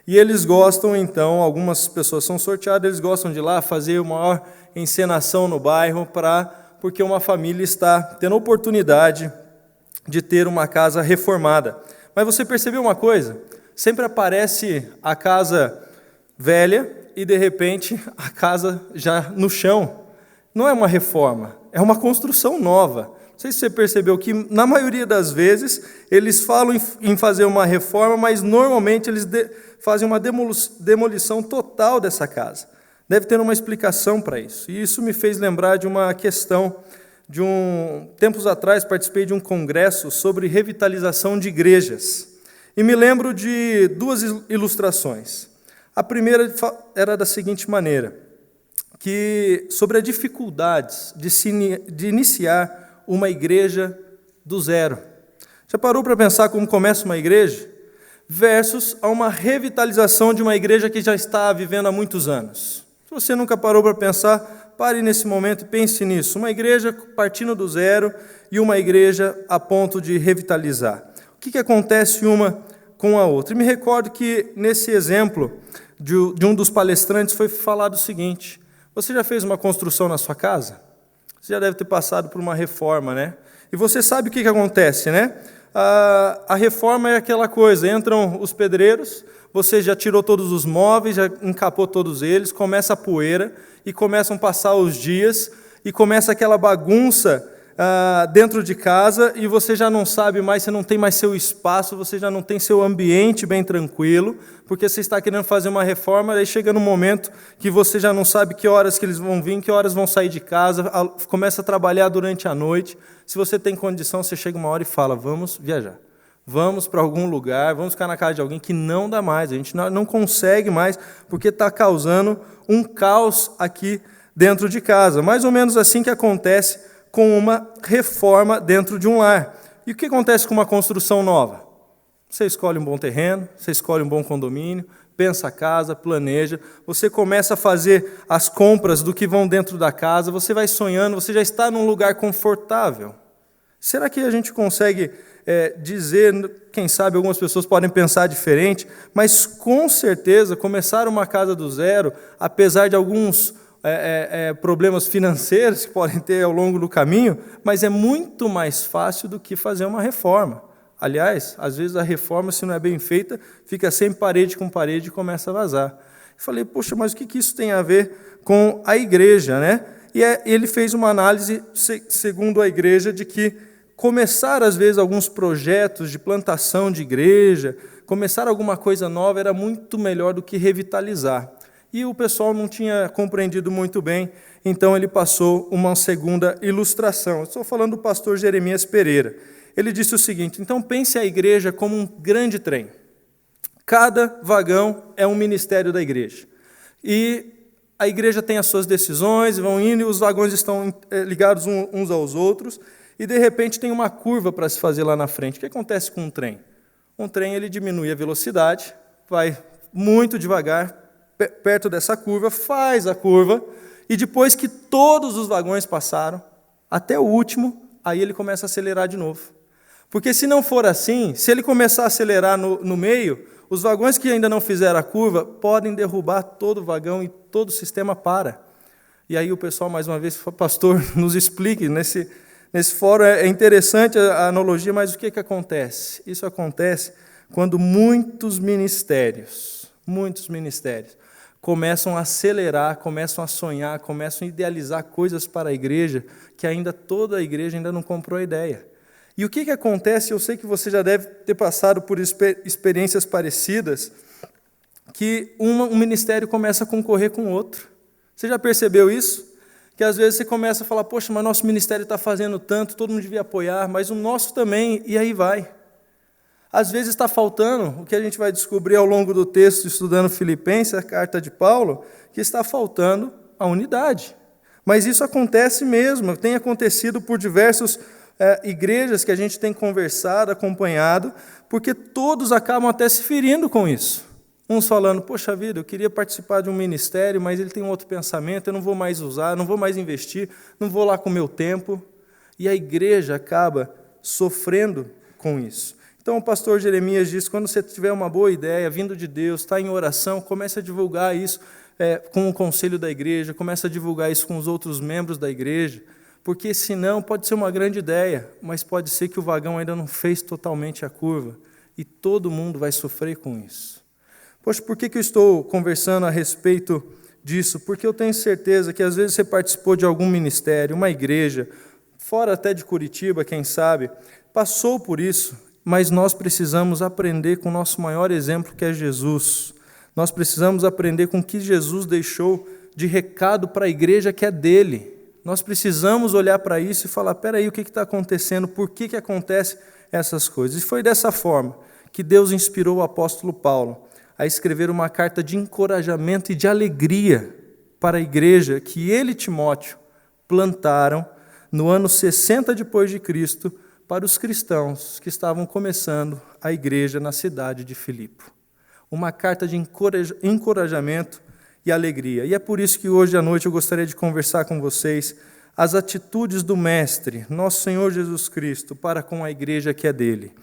e eles gostam então, algumas pessoas são sorteadas, eles gostam de ir lá fazer uma maior encenação no bairro, porque uma família está tendo a oportunidade de ter uma casa reformada. Mas você percebeu uma coisa? Sempre aparece a casa velha e, de repente, a casa já no chão. Não é uma reforma, é uma construção nova. Não sei se você percebeu que, na maioria das vezes, eles falam em fazer uma reforma, mas normalmente eles fazem uma demolição total dessa casa. Deve ter uma explicação para isso. E isso me fez lembrar de uma questão. Tempos atrás, participei de um congresso sobre revitalização de igrejas. E me lembro de duas ilustrações. A primeira era da seguinte maneira, sobre as dificuldades de iniciar uma igreja do zero. Já parou para pensar como começa uma igreja? Versus a uma revitalização de uma igreja que já está vivendo há muitos anos. Se você nunca parou para pensar, pare nesse momento e pense nisso. Uma igreja partindo do zero e uma igreja a ponto de revitalizar. O que acontece uma com a outra? E me recordo que, nesse exemplo de um dos palestrantes, foi falado o seguinte: você já fez uma construção na sua casa? Você já deve ter passado por uma reforma, né? E você sabe o que acontece, né? A reforma é aquela coisa, entram os pedreiros, você já tirou todos os móveis, já encapou todos eles, começa a poeira, e começam a passar os dias, e começa aquela bagunça dentro de casa, e você já não sabe mais, você não tem mais seu espaço, você já não tem seu ambiente bem tranquilo, porque você está querendo fazer uma reforma, aí chega num momento que você já não sabe que horas que eles vão vir, que horas vão sair de casa, começa a trabalhar durante a noite. Se você tem condição, você chega uma hora e fala: vamos viajar, vamos para algum lugar, vamos ficar na casa de alguém, que não dá mais, a gente não consegue mais, porque está causando um caos aqui dentro de casa. Mais ou menos assim que acontece com uma reforma dentro de um lar. E o que acontece com uma construção nova? Você escolhe um bom terreno, você escolhe um bom condomínio, pensa a casa, planeja, você começa a fazer as compras do que vão dentro da casa, você vai sonhando, você já está num lugar confortável. Será que a gente consegue dizer, quem sabe algumas pessoas podem pensar diferente, mas com certeza começar uma casa do zero, apesar de alguns problemas financeiros que podem ter ao longo do caminho, mas é muito mais fácil do que fazer uma reforma. Aliás, às vezes a reforma, se não é bem feita, fica sempre parede com parede e começa a vazar. Eu falei: poxa, mas o que isso tem a ver com a igreja, né? E ele fez uma análise, segundo a igreja, de que começar, às vezes, alguns projetos de plantação de igreja, começar alguma coisa nova era muito melhor do que revitalizar. E o pessoal não tinha compreendido muito bem, então ele passou uma segunda ilustração. Estou falando do pastor Jeremias Pereira. Ele disse o seguinte: então pense a igreja como um grande trem. Cada vagão é um ministério da igreja. E a igreja tem as suas decisões, vão indo e os vagões estão ligados uns aos outros, e de repente tem uma curva para se fazer lá na frente. O que acontece com um trem? Um trem ele diminui a velocidade, vai muito devagar, perto dessa curva, faz a curva, e depois que todos os vagões passaram, até o último, aí ele começa a acelerar de novo. Porque se não for assim, se ele começar a acelerar no meio, os vagões que ainda não fizeram a curva podem derrubar todo o vagão e todo o sistema para. E aí o pessoal, mais uma vez, pastor, nos explique, nesse fórum é interessante a analogia, mas o que acontece? Isso acontece quando muitos ministérios começam a acelerar, começam a sonhar, começam a idealizar coisas para a igreja que toda a igreja ainda não comprou a ideia. E o que acontece? Eu sei que você já deve ter passado por experiências parecidas, que um ministério começa a concorrer com o outro. Você já percebeu isso? Que às vezes você começa a falar, poxa, mas nosso ministério está fazendo tanto, todo mundo devia apoiar, mas o nosso também, e aí vai. Às vezes está faltando, o que a gente vai descobrir ao longo do texto, estudando Filipenses, a carta de Paulo, que está faltando a unidade. Mas isso acontece mesmo, tem acontecido por diversas igrejas que a gente tem conversado, acompanhado, porque todos acabam até se ferindo com isso. Uns falando, poxa vida, eu queria participar de um ministério, mas ele tem um outro pensamento, eu não vou mais usar, não vou mais investir, não vou lá com o meu tempo. E a igreja acaba sofrendo com isso. Então o pastor Jeremias diz, quando você tiver uma boa ideia, vindo de Deus, está em oração, comece a divulgar isso com o conselho da igreja, comece a divulgar isso com os outros membros da igreja, porque senão pode ser uma grande ideia, mas pode ser que o vagão ainda não fez totalmente a curva, e todo mundo vai sofrer com isso. Poxa, por que eu estou conversando a respeito disso? Porque eu tenho certeza que às vezes você participou de algum ministério, uma igreja, fora até de Curitiba, quem sabe, passou por isso, mas nós precisamos aprender com o nosso maior exemplo, que é Jesus. Nós precisamos aprender com o que Jesus deixou de recado para a igreja que é dele. Nós precisamos olhar para isso e falar, peraí, o que está acontecendo? Por que acontecem essas coisas? E foi dessa forma que Deus inspirou o apóstolo Paulo a escrever uma carta de encorajamento e de alegria para a igreja que ele e Timóteo plantaram no ano 60 depois de Cristo para os cristãos que estavam começando a igreja na cidade de Filipe. Uma carta de encorajamento e alegria. E é por isso que hoje à noite eu gostaria de conversar com vocês as atitudes do Mestre, nosso Senhor Jesus Cristo, para com a igreja que é dele.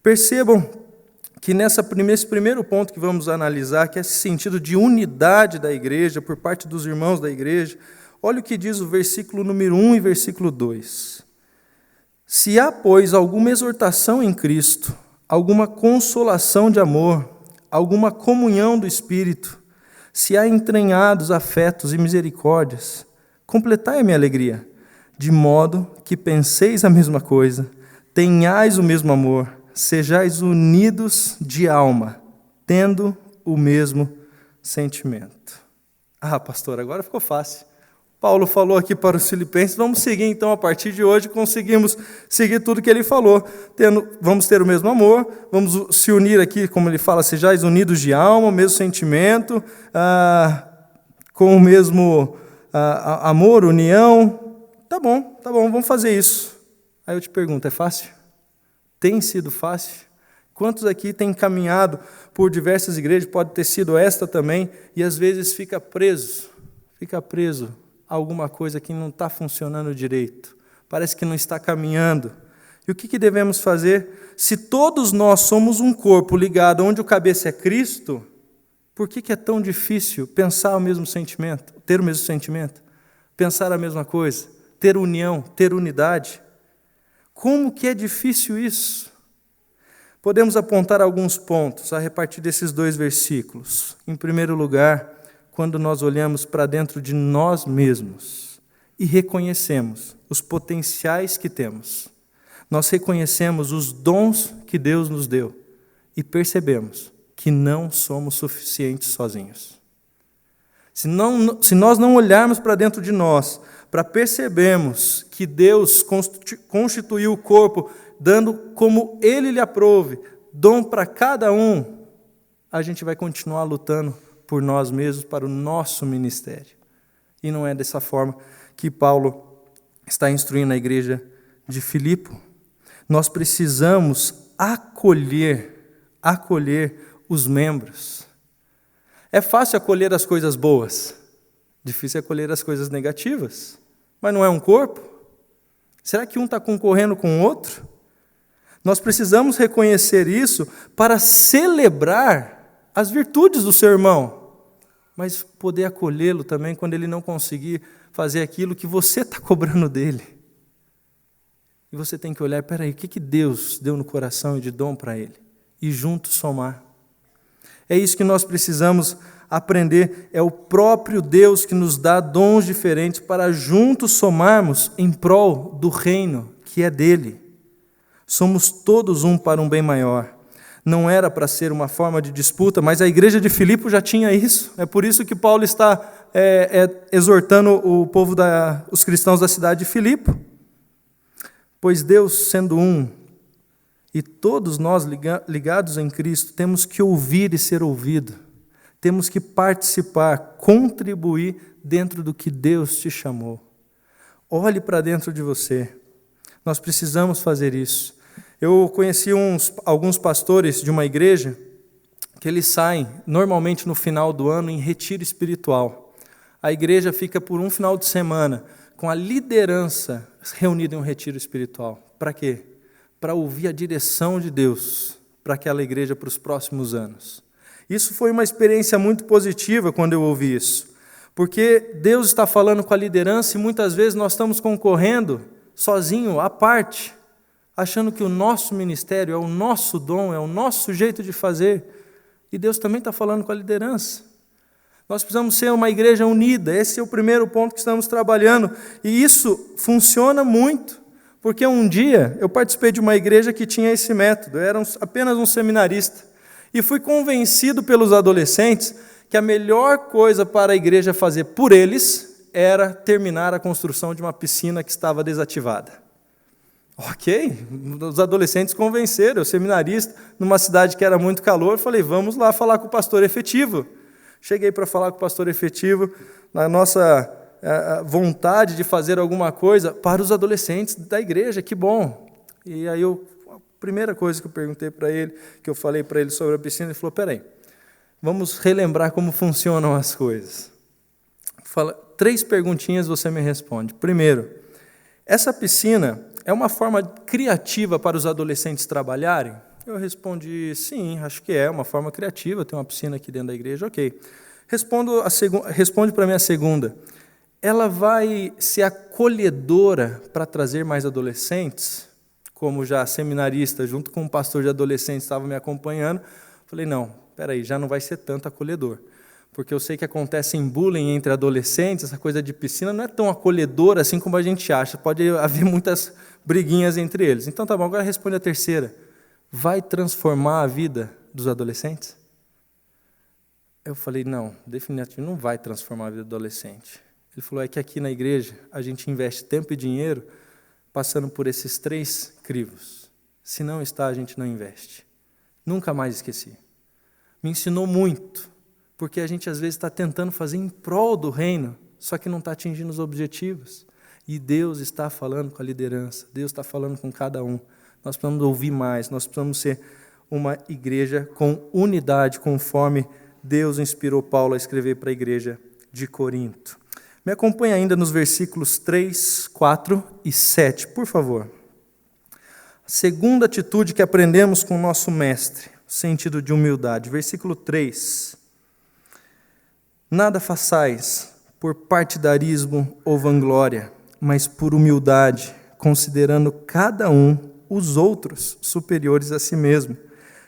Percebam que nesse primeiro ponto que vamos analisar, que é esse sentido de unidade da igreja, por parte dos irmãos da igreja, olha o que diz o versículo número 1 e versículo 2. Se há, pois, alguma exortação em Cristo, alguma consolação de amor, alguma comunhão do Espírito, se há entranhados afetos e misericórdias, completai a minha alegria, de modo que penseis a mesma coisa, tenhais o mesmo amor, sejais unidos de alma, tendo o mesmo sentimento. Ah, pastor, agora ficou fácil. Paulo falou aqui para os filipenses, vamos seguir então a partir de hoje, conseguimos seguir tudo que ele falou, vamos ter o mesmo amor, vamos se unir aqui, como ele fala, sejais unidos de alma, o mesmo sentimento, com o mesmo amor, união. Tá bom, vamos fazer isso. Aí eu te pergunto, é fácil? Tem sido fácil? Quantos aqui têm caminhado por diversas igrejas, pode ter sido esta também, e às vezes fica preso a alguma coisa que não está funcionando direito, parece que não está caminhando. E o que devemos fazer? Se todos nós somos um corpo ligado onde o cabeça é Cristo, por que é tão difícil pensar o mesmo sentimento, ter o mesmo sentimento, pensar a mesma coisa, ter união, ter unidade? Como que é difícil isso? Podemos apontar alguns pontos a repartir desses dois versículos. Em primeiro lugar, quando nós olhamos para dentro de nós mesmos e reconhecemos os potenciais que temos, nós reconhecemos os dons que Deus nos deu e percebemos que não somos suficientes sozinhos. Se nós não olharmos para dentro de nós, para percebermos que Deus constituiu o corpo, dando como Ele lhe aprouve, dom para cada um, a gente vai continuar lutando por nós mesmos, para o nosso ministério. E não é dessa forma que Paulo está instruindo a igreja de Filipe. Nós precisamos acolher os membros. É fácil acolher as coisas boas, difícil é acolher as coisas negativas. Mas não é um corpo? Será que um está concorrendo com o outro? Nós precisamos reconhecer isso para celebrar as virtudes do seu irmão, mas poder acolhê-lo também quando ele não conseguir fazer aquilo que você está cobrando dele. E você tem que olhar, peraí, o que Deus deu no coração e de dom para ele? E juntos somar. É isso que nós precisamos aprender, é o próprio Deus que nos dá dons diferentes para juntos somarmos em prol do reino que é dele. Somos todos um para um bem maior. Não era para ser uma forma de disputa, mas a igreja de Filipe já tinha isso. É por isso que Paulo está exortando o povo, os cristãos da cidade de Filipe. Pois Deus, sendo um, e todos nós ligados em Cristo, temos que ouvir e ser ouvido. Temos que participar, contribuir dentro do que Deus te chamou. Olhe para dentro de você. Nós precisamos fazer isso. Eu conheci alguns pastores de uma igreja que eles saem normalmente no final do ano em retiro espiritual. A igreja fica por um final de semana com a liderança reunida em um retiro espiritual. Para quê? Para ouvir a direção de Deus para aquela igreja para os próximos anos. Isso foi uma experiência muito positiva quando eu ouvi isso, porque Deus está falando com a liderança e muitas vezes nós estamos concorrendo sozinho, à parte, achando que o nosso ministério é o nosso dom, é o nosso jeito de fazer, e Deus também está falando com a liderança. Nós precisamos ser uma igreja unida, esse é o primeiro ponto que estamos trabalhando, e isso funciona muito, porque um dia eu participei de uma igreja que tinha esse método, eu era apenas um seminarista, e fui convencido pelos adolescentes que a melhor coisa para a igreja fazer por eles era terminar a construção de uma piscina que estava desativada. Ok, os adolescentes convenceram, eu seminarista, numa cidade que era muito calor, falei, vamos lá falar com o pastor efetivo. Cheguei para falar com o pastor efetivo, na nossa vontade de fazer alguma coisa para os adolescentes da igreja, que bom. E aí a primeira coisa que eu perguntei para ele, que eu falei para ele sobre a piscina, ele falou, peraí, vamos relembrar como funcionam as coisas. Fala, 3 perguntinhas você me responde. Primeiro, essa piscina é uma forma criativa para os adolescentes trabalharem? Eu respondi, sim, acho que é uma forma criativa, tem uma piscina aqui dentro da igreja, ok. Responde para mim a segunda. Ela vai ser acolhedora para trazer mais adolescentes? Como já seminarista, junto com um pastor de adolescentes, estava me acompanhando, falei, não, peraí, já não vai ser tanto acolhedor. Porque eu sei que acontece em bullying entre adolescentes, essa coisa de piscina não é tão acolhedora assim como a gente acha, pode haver muitas briguinhas entre eles. Então tá bom, agora responde a terceira. Vai transformar a vida dos adolescentes? Eu falei, não, definitivamente não vai transformar a vida do adolescente. Ele falou, é que aqui na igreja a gente investe tempo e dinheiro passando por esses 3 crivos. Se não está, a gente não investe. Nunca mais esqueci. Me ensinou muito, porque a gente às vezes está tentando fazer em prol do reino, só que não está atingindo os objetivos. E Deus está falando com a liderança, Deus está falando com cada um. Nós precisamos ouvir mais, nós precisamos ser uma igreja com unidade, conforme Deus inspirou Paulo a escrever para a igreja de Corinto. Me acompanhe ainda nos versículos 3, 4 e 7, por favor. A segunda atitude que aprendemos com o nosso mestre, o sentido de humildade. Versículo 3. Nada façais por partidarismo ou vanglória, mas por humildade, considerando cada um os outros superiores a si mesmo.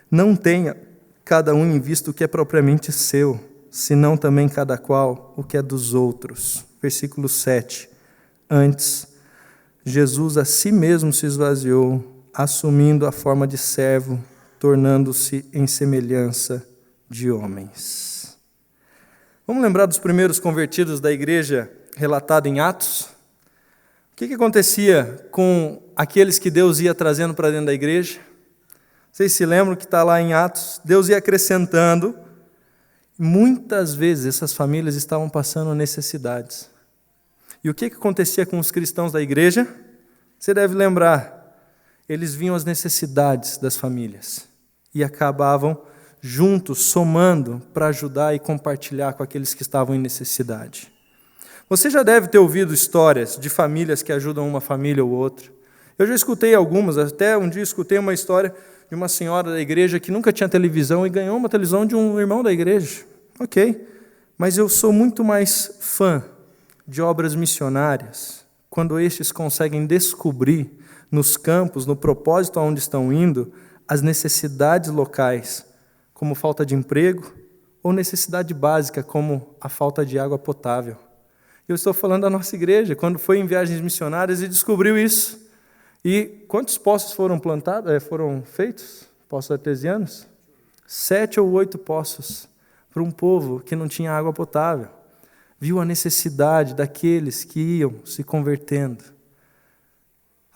Não tenha cada um em vista o que é propriamente seu, senão também cada qual o que é dos outros. Versículo 7. Antes, Jesus a si mesmo se esvaziou, assumindo a forma de servo, tornando-se em semelhança de homens. Vamos lembrar dos primeiros convertidos da igreja relatado em Atos? O que acontecia com aqueles que Deus ia trazendo para dentro da igreja? Vocês se lembram que está lá em Atos? Deus ia acrescentando. Muitas vezes essas famílias estavam passando necessidades. E o que acontecia com os cristãos da igreja? Você deve lembrar, eles viam as necessidades das famílias e acabavam juntos, somando para ajudar e compartilhar com aqueles que estavam em necessidade. Você já deve ter ouvido histórias de famílias que ajudam uma família ou outra. Eu já escutei algumas, até um dia escutei uma história de uma senhora da igreja que nunca tinha televisão e ganhou uma televisão de um irmão da igreja. Ok, mas eu sou muito mais fã de obras missionárias, quando estes conseguem descobrir nos campos, no propósito aonde estão indo, as necessidades locais, como falta de emprego, ou necessidade básica, como a falta de água potável. Eu estou falando da nossa igreja, quando foi em viagens missionárias e descobriu isso. E quantos poços foram feitos? Poços artesianos? 7 ou 8 poços para um povo que não tinha água potável. Viu a necessidade daqueles que iam se convertendo.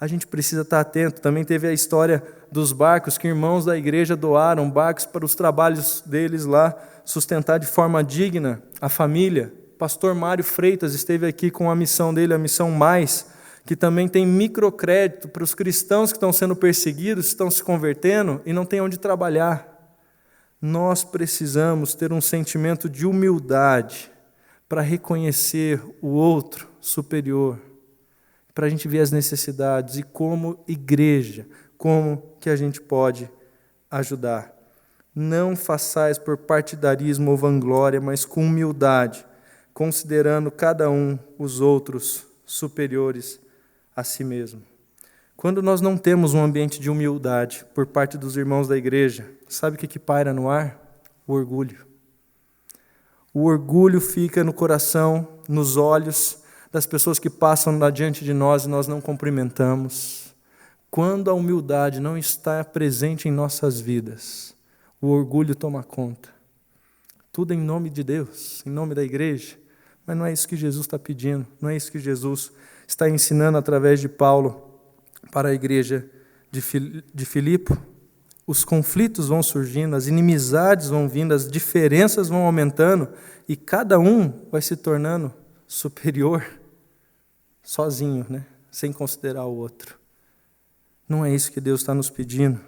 A gente precisa estar atento. Também teve a história dos barcos que irmãos da igreja doaram, barcos para os trabalhos deles lá, sustentar de forma digna a família. Pastor Mário Freitas esteve aqui com a missão dele, a Missão Mais, que também tem microcrédito para os cristãos que estão sendo perseguidos, estão se convertendo e não têm onde trabalhar. Nós precisamos ter um sentimento de humildade para reconhecer o outro superior, para a gente ver as necessidades e como igreja, como que a gente pode ajudar. Não façais por partidarismo ou vanglória, mas com humildade, considerando cada um os outros superiores a si mesmo. Quando nós não temos um ambiente de humildade por parte dos irmãos da igreja, sabe o que paira no ar? O orgulho. O orgulho fica no coração, nos olhos das pessoas que passam diante de nós e nós não cumprimentamos. Quando a humildade não está presente em nossas vidas, o orgulho toma conta. Tudo em nome de Deus, em nome da igreja. Mas não é isso que Jesus está pedindo, não é isso que Jesus está ensinando através de Paulo para a igreja de Filipe. Os conflitos vão surgindo, as inimizades vão vindo, as diferenças vão aumentando e cada um vai se tornando superior sozinho, sem considerar o outro. Não é isso que Deus está nos pedindo.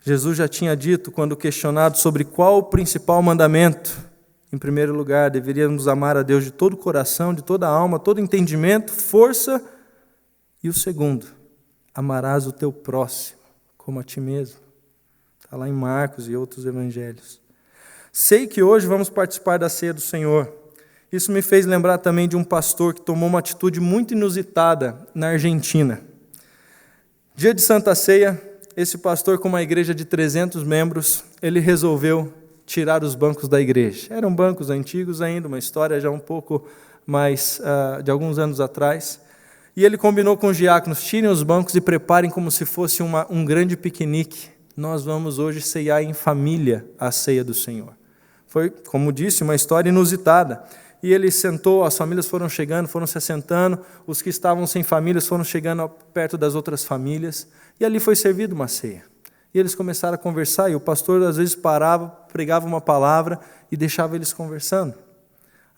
Jesus já tinha dito, quando questionado sobre qual o principal mandamento, em primeiro lugar, deveríamos amar a Deus de todo o coração, de toda a alma, todo entendimento, força. E o segundo, amarás o teu próximo como a ti mesmo. Está lá em Marcos e outros evangelhos. Sei que hoje vamos participar da ceia do Senhor. Isso me fez lembrar também de um pastor que tomou uma atitude muito inusitada na Argentina. Dia de Santa Ceia, esse pastor, com uma igreja de 300 membros, ele resolveu tirar os bancos da igreja. Eram bancos antigos ainda, uma história já um pouco mais de alguns anos atrás. E ele combinou com os diáconos: tirem os bancos e preparem como se fosse um grande piquenique. Nós vamos hoje ceiar em família a ceia do Senhor. Foi, como disse, uma história inusitada. E ele sentou, as famílias foram chegando, foram se assentando, os que estavam sem famílias foram chegando perto das outras famílias, e ali foi servida uma ceia. E eles começaram a conversar, e o pastor às vezes parava, pregava uma palavra e deixava eles conversando.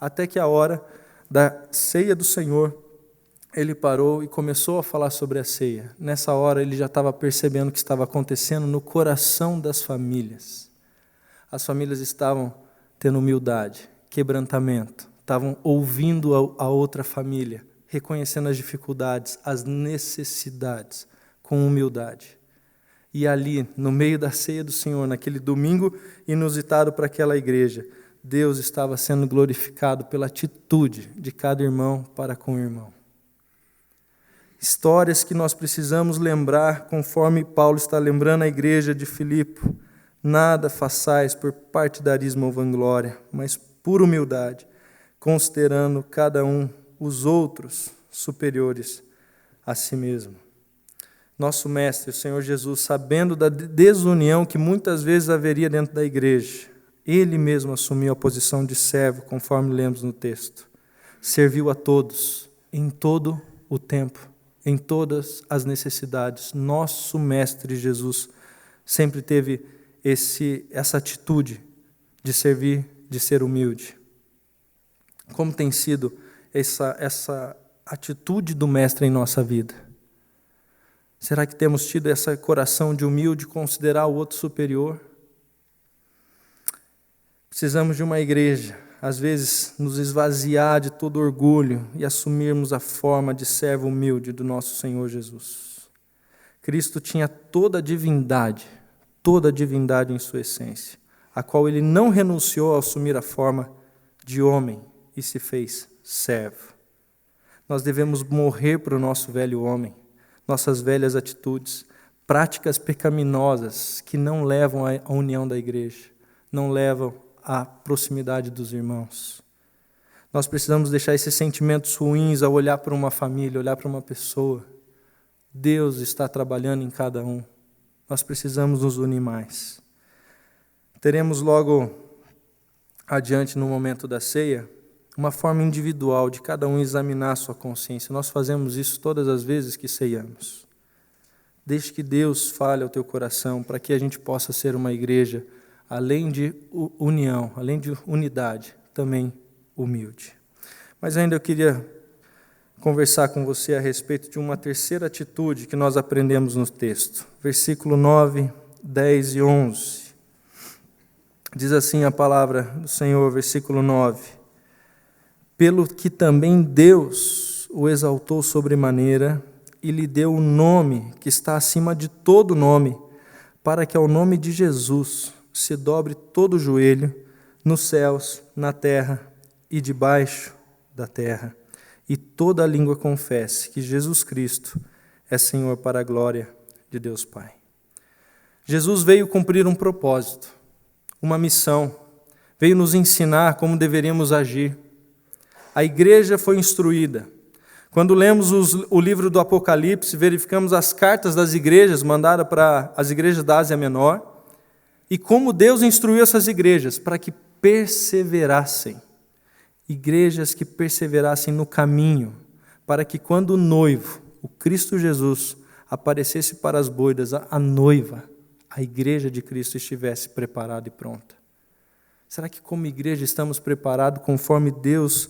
Até que a hora da ceia do Senhor, ele parou e começou a falar sobre a ceia. Nessa hora ele já estava percebendo o que estava acontecendo no coração das famílias. As famílias estavam tendo humildade, quebrantamento, estavam ouvindo a outra família, reconhecendo as dificuldades, as necessidades, com humildade. E ali, no meio da ceia do Senhor, naquele domingo inusitado para aquela igreja, Deus estava sendo glorificado pela atitude de cada irmão para com o irmão. Histórias que nós precisamos lembrar, conforme Paulo está lembrando a igreja de Filipe. Nada façais por partidarismo ou vanglória, mas por humildade, considerando cada um os outros superiores a si mesmo. Nosso Mestre, o Senhor Jesus, sabendo da desunião que muitas vezes haveria dentro da igreja, Ele mesmo assumiu a posição de servo, conforme lemos no texto. Serviu a todos, em todo o tempo, em todas as necessidades. Nosso Mestre Jesus sempre teve essa atitude de servir, de ser humilde. Como tem sido essa atitude do Mestre em nossa vida? Será que temos tido esse coração de humilde, considerar o outro superior? Precisamos de uma igreja, às vezes, nos esvaziar de todo orgulho e assumirmos a forma de servo humilde do nosso Senhor Jesus. Cristo tinha toda a divindade em sua essência, a qual ele não renunciou a assumir a forma de homem e se fez servo. Nós devemos morrer para o nosso velho homem, nossas velhas atitudes, práticas pecaminosas que não levam à união da igreja, não levam à proximidade dos irmãos. Nós precisamos deixar esses sentimentos ruins ao olhar para uma família, olhar para uma pessoa. Deus está trabalhando em cada um. Nós precisamos nos unir mais. Teremos logo adiante, no momento da ceia, uma forma individual de cada um examinar a sua consciência. Nós fazemos isso todas as vezes que ceiamos. Deixe que Deus fale ao teu coração para que a gente possa ser uma igreja, além de união, além de unidade, também humilde. Mas ainda eu queria conversar com você a respeito de uma terceira atitude que nós aprendemos no texto. Versículo 9, 10 e 11. Diz assim a palavra do Senhor, versículo 9. Pelo que também Deus o exaltou sobremaneira e lhe deu um nome que está acima de todo nome, para que ao nome de Jesus se dobre todo o joelho, nos céus, na terra e debaixo da terra, e toda a língua confesse que Jesus Cristo é Senhor, para a glória de Deus Pai. Jesus veio cumprir um propósito, uma missão, veio nos ensinar como deveríamos agir. A igreja foi instruída. Quando lemos o livro do Apocalipse, verificamos as cartas das igrejas mandadas para as igrejas da Ásia Menor, e como Deus instruiu essas igrejas para que perseverassem. Igrejas que perseverassem no caminho, para que quando o noivo, o Cristo Jesus, aparecesse para as bodas, a noiva, a igreja de Cristo estivesse preparada e pronta. Será que como igreja estamos preparados conforme Deus,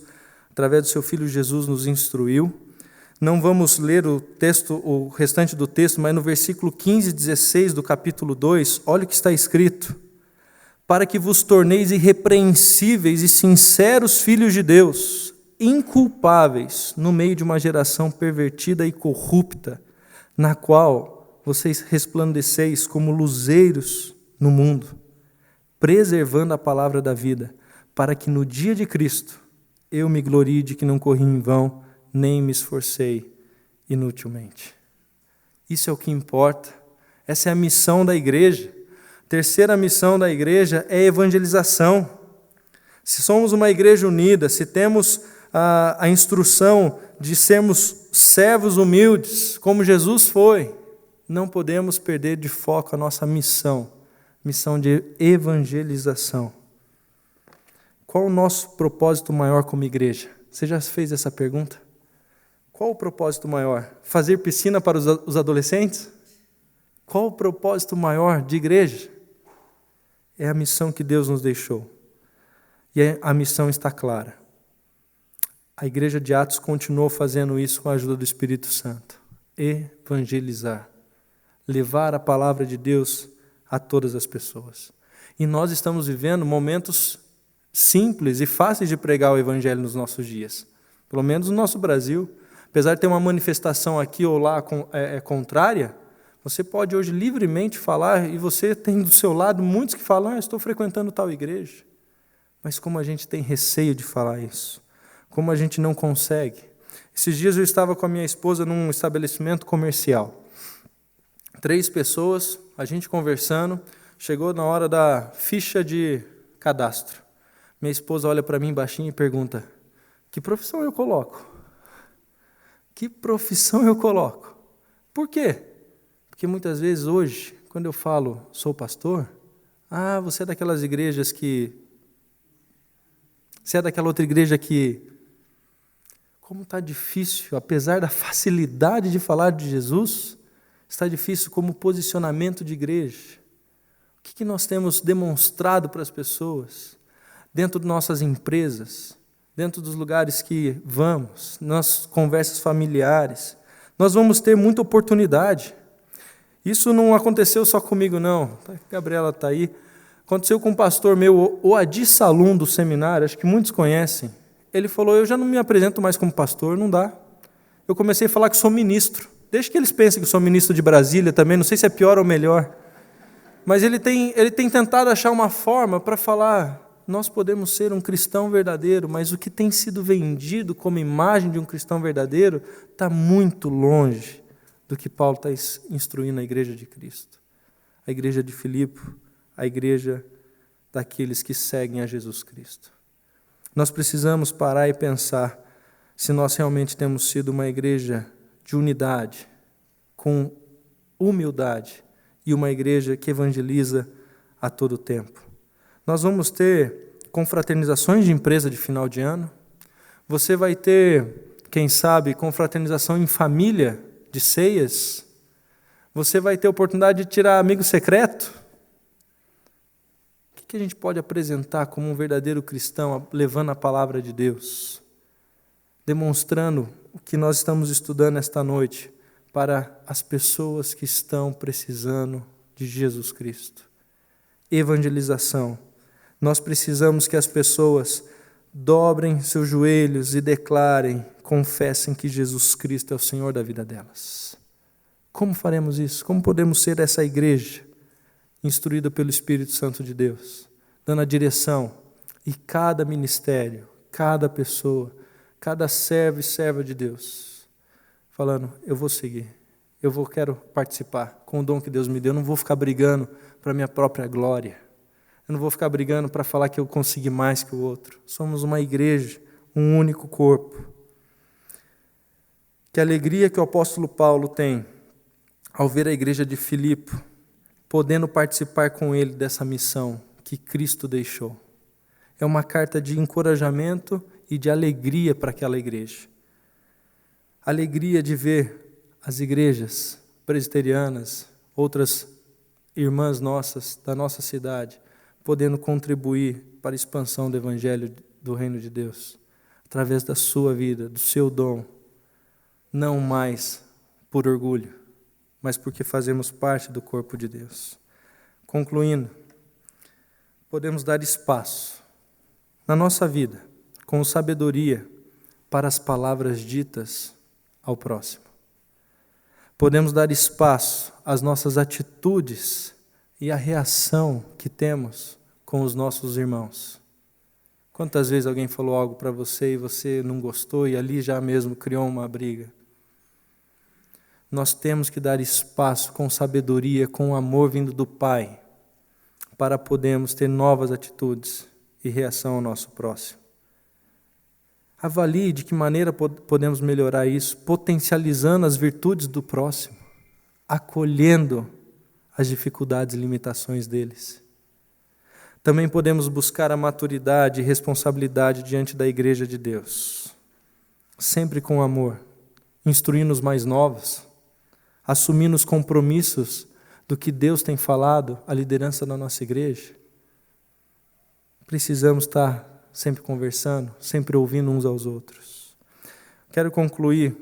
através do seu Filho Jesus, nos instruiu? Não vamos ler o restante do texto, mas no versículo 15 e 16 do capítulo 2, olha o que está escrito. Para que vos torneis irrepreensíveis e sinceros filhos de Deus, inculpáveis no meio de uma geração pervertida e corrupta, na qual vocês resplandeceis como luzeiros no mundo, preservando a palavra da vida, para que no dia de Cristo eu me glorie de que não corri em vão, nem me esforcei inutilmente. Isso é o que importa. Essa é a missão da igreja. A terceira missão da igreja é a evangelização. Se somos uma igreja unida, se temos a instrução de sermos servos humildes, como Jesus foi, não podemos perder de foco a nossa missão de evangelização. Qual o nosso propósito maior como igreja? Você já fez essa pergunta? Qual o propósito maior? Fazer piscina para os adolescentes? Qual o propósito maior de igreja? É a missão que Deus nos deixou. E a missão está clara. A igreja de Atos continuou fazendo isso com a ajuda do Espírito Santo. Evangelizar. Levar a palavra de Deus a todas as pessoas. E nós estamos vivendo momentos simples e fáceis de pregar o evangelho nos nossos dias. Pelo menos no nosso Brasil. Apesar de ter uma manifestação aqui ou lá contrária, você pode hoje livremente falar, e você tem do seu lado muitos que falam, estou frequentando tal igreja. Mas como a gente tem receio de falar isso? Como a gente não consegue? Esses dias eu estava com a minha esposa num estabelecimento comercial. 3 pessoas, a gente conversando, chegou na hora da ficha de cadastro. Minha esposa olha para mim baixinho e pergunta, que profissão eu coloco? Que profissão eu coloco? Por quê? Porque muitas vezes hoje, quando eu falo, sou pastor, Ah, você é daquelas igrejas que... Você é daquela outra igreja que... Como está difícil, apesar da facilidade de falar de Jesus, está difícil como posicionamento de igreja. O que nós temos demonstrado para as pessoas, dentro de nossas empresas, dentro dos lugares que vamos, nas conversas familiares. Nós vamos ter muita oportunidade. Isso não aconteceu só comigo, não. A Gabriela está aí. Aconteceu com um pastor meu, o Adi Salum, do seminário, acho que muitos conhecem. Ele falou, eu já não me apresento mais como pastor, não dá. Eu comecei a falar que sou ministro. Deixa que eles pensem que sou ministro de Brasília também, não sei se é pior ou melhor. Mas ele tem tentado achar uma forma para falar, nós podemos ser um cristão verdadeiro, mas o que tem sido vendido como imagem de um cristão verdadeiro está muito longe do que Paulo está instruindo a igreja de Cristo. A igreja de Filipe, a igreja daqueles que seguem a Jesus Cristo. Nós precisamos parar e pensar se nós realmente temos sido uma igreja de unidade, com humildade, e uma igreja que evangeliza a todo tempo. Nós vamos ter confraternizações de empresa de final de ano. Você vai ter, quem sabe, confraternização em família de ceias. Você vai ter oportunidade de tirar amigo secreto. O que a gente pode apresentar como um verdadeiro cristão, levando a palavra de Deus, demonstrando o que nós estamos estudando esta noite para as pessoas que estão precisando de Jesus Cristo? Evangelização. Nós precisamos que as pessoas dobrem seus joelhos e declarem, confessem que Jesus Cristo é o Senhor da vida delas. Como faremos isso? Como podemos ser essa igreja instruída pelo Espírito Santo de Deus, dando a direção, e cada ministério, cada pessoa, cada servo e serva de Deus, falando, eu vou seguir, quero participar com o dom que Deus me deu, eu não vou ficar brigando para a minha própria glória, eu não vou ficar brigando para falar que eu consegui mais que o outro. Somos uma igreja, um único corpo. Que alegria que o apóstolo Paulo tem ao ver a igreja de Filipe, podendo participar com ele dessa missão que Cristo deixou. É uma carta de encorajamento e de alegria para aquela igreja. Alegria de ver as igrejas presbiterianas, outras irmãs nossas da nossa cidade, podendo contribuir para a expansão do evangelho do reino de Deus, através da sua vida, do seu dom, não mais por orgulho, mas porque fazemos parte do corpo de Deus. Concluindo, podemos dar espaço na nossa vida, com sabedoria, para as palavras ditas ao próximo. Podemos dar espaço às nossas atitudes e à reação que temos com os nossos irmãos. Quantas vezes alguém falou algo para você e você não gostou e ali já mesmo criou uma briga? Nós temos que dar espaço com sabedoria, com amor vindo do Pai, para podermos ter novas atitudes e reação ao nosso próximo. Avalie de que maneira podemos melhorar isso, potencializando as virtudes do próximo, acolhendo as dificuldades e limitações deles. Também podemos buscar a maturidade e responsabilidade diante da igreja de Deus, sempre com amor, instruindo os mais novos, assumindo os compromissos do que Deus tem falado à liderança da nossa igreja. Precisamos estar sempre conversando, sempre ouvindo uns aos outros. Quero concluir,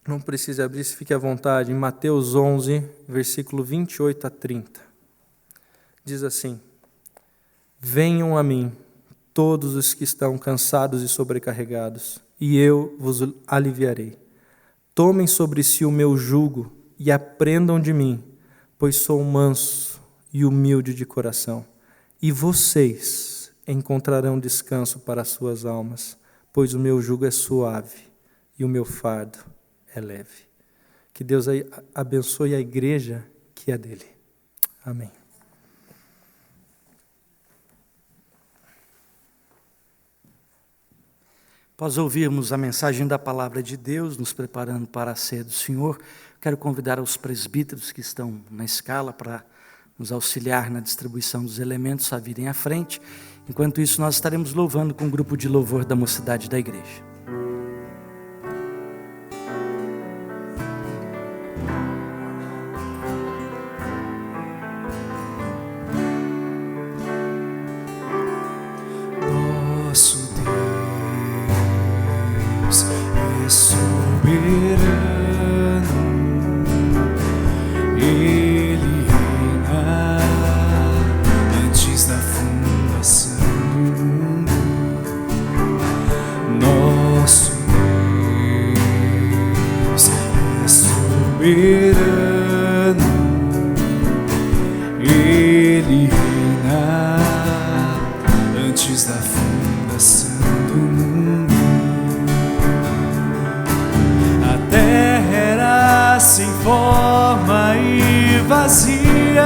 não precisa abrir, se fique à vontade, em Mateus 11, versículo 28 a 30. Diz assim: venham a mim, todos os que estão cansados e sobrecarregados, e eu vos aliviarei. Tomem sobre si o meu jugo e aprendam de mim, pois sou manso e humilde de coração. E vocês encontrarão descanso para as suas almas, pois o meu jugo é suave e o meu fardo é leve. Que Deus abençoe a igreja que é dele. Amém. Após ouvirmos a mensagem da palavra de Deus, nos preparando para a ceia do Senhor, quero convidar os presbíteros que estão na escala para nos auxiliar na distribuição dos elementos a virem à frente. Enquanto isso, nós estaremos louvando com o grupo de louvor da mocidade da igreja. Nosso Deus é soberano. Ele reina antes da fundação do mundo. Nosso Deus é soberano. Ele reina antes da fundação do mundo. A terra era sem forma e vazia,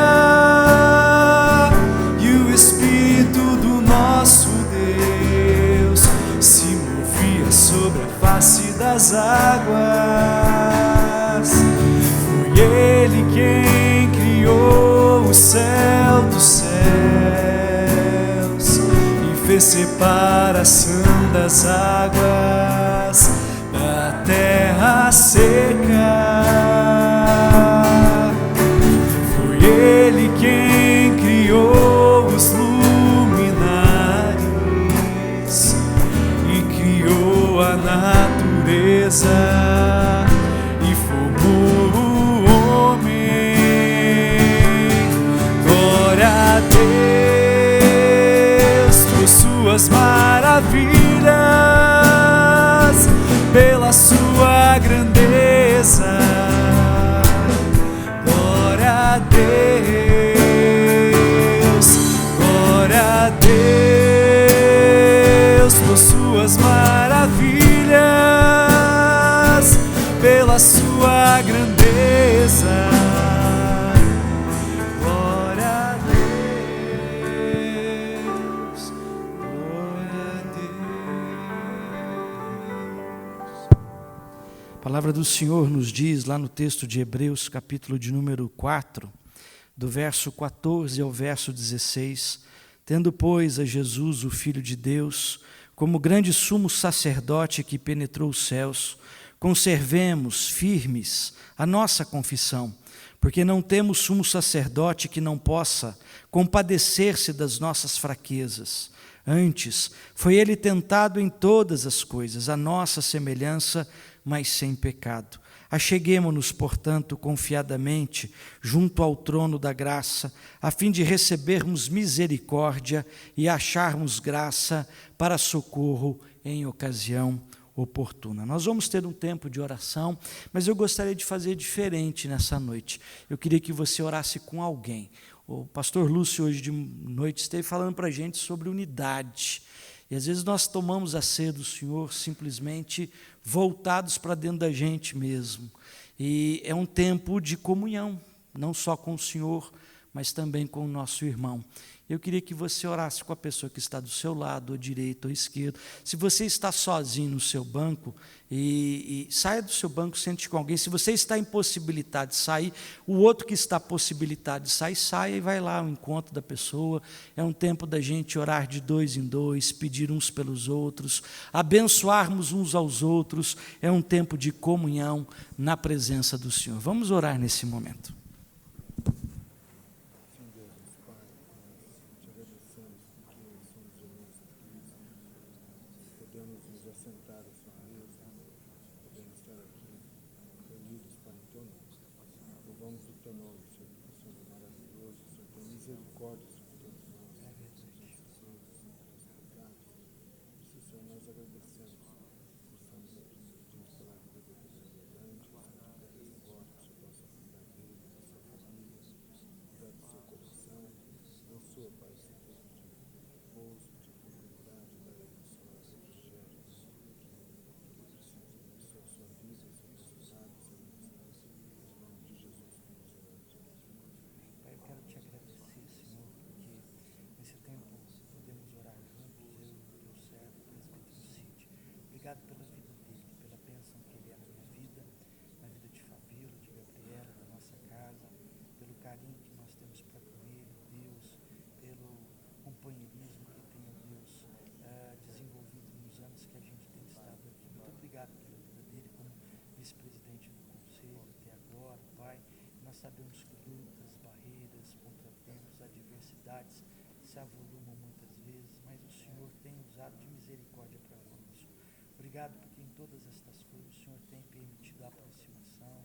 e o Espírito do nosso Deus se movia sobre a face das águas. Foi Ele quem criou o céu dos céus e fez separação das águas da terra seca. Foi Ele quem criou os luminares e criou a natureza e formou o homem. Glória a Deus por suas maravilhas, pela sua grandeza. Glória a Deus por suas maravilhas, pela sua grandeza. Glória a Deus, glória a Deus. A palavra do Senhor nos diz lá no texto de Hebreus, capítulo de número 4, do verso 14 ao verso 16, tendo, pois, a Jesus, o Filho de Deus, como grande sumo sacerdote que penetrou os céus, conservemos firmes a nossa confissão, porque não temos sumo sacerdote que não possa compadecer-se das nossas fraquezas. Antes, foi ele tentado em todas as coisas, a nossa semelhança, mas sem pecado. Acheguemo-nos, portanto, confiadamente junto ao trono da graça, a fim de recebermos misericórdia e acharmos graça para socorro em ocasião oportuna. Nós vamos ter um tempo de oração, mas eu gostaria de fazer diferente nessa noite. Eu queria que você orasse com alguém. O pastor Lúcio, hoje de noite, esteve falando para a gente sobre unidade. E às vezes nós tomamos a ceia do Senhor simplesmente voltados para dentro da gente mesmo. E é um tempo de comunhão, não só com o Senhor, mas também com o nosso irmão. Eu queria que você orasse com a pessoa que está do seu lado, à direita ou à esquerda. Se você está sozinho no seu banco, e saia do seu banco, sente com alguém. Se você está impossibilitado de sair, o outro que está possibilitado de sair, saia e vai lá ao encontro da pessoa. É um tempo da gente orar de dois em dois, pedir uns pelos outros, abençoarmos uns aos outros. É um tempo de comunhão na presença do Senhor. Vamos orar nesse momento. Obrigado pela vida dele, pela bênção que ele é na minha vida, na vida de Fabíola, de Gabriela, da nossa casa, pelo carinho que nós temos para com derramado de misericórdia para conosco. Obrigado porque em todas estas coisas o Senhor tem permitido a aproximação,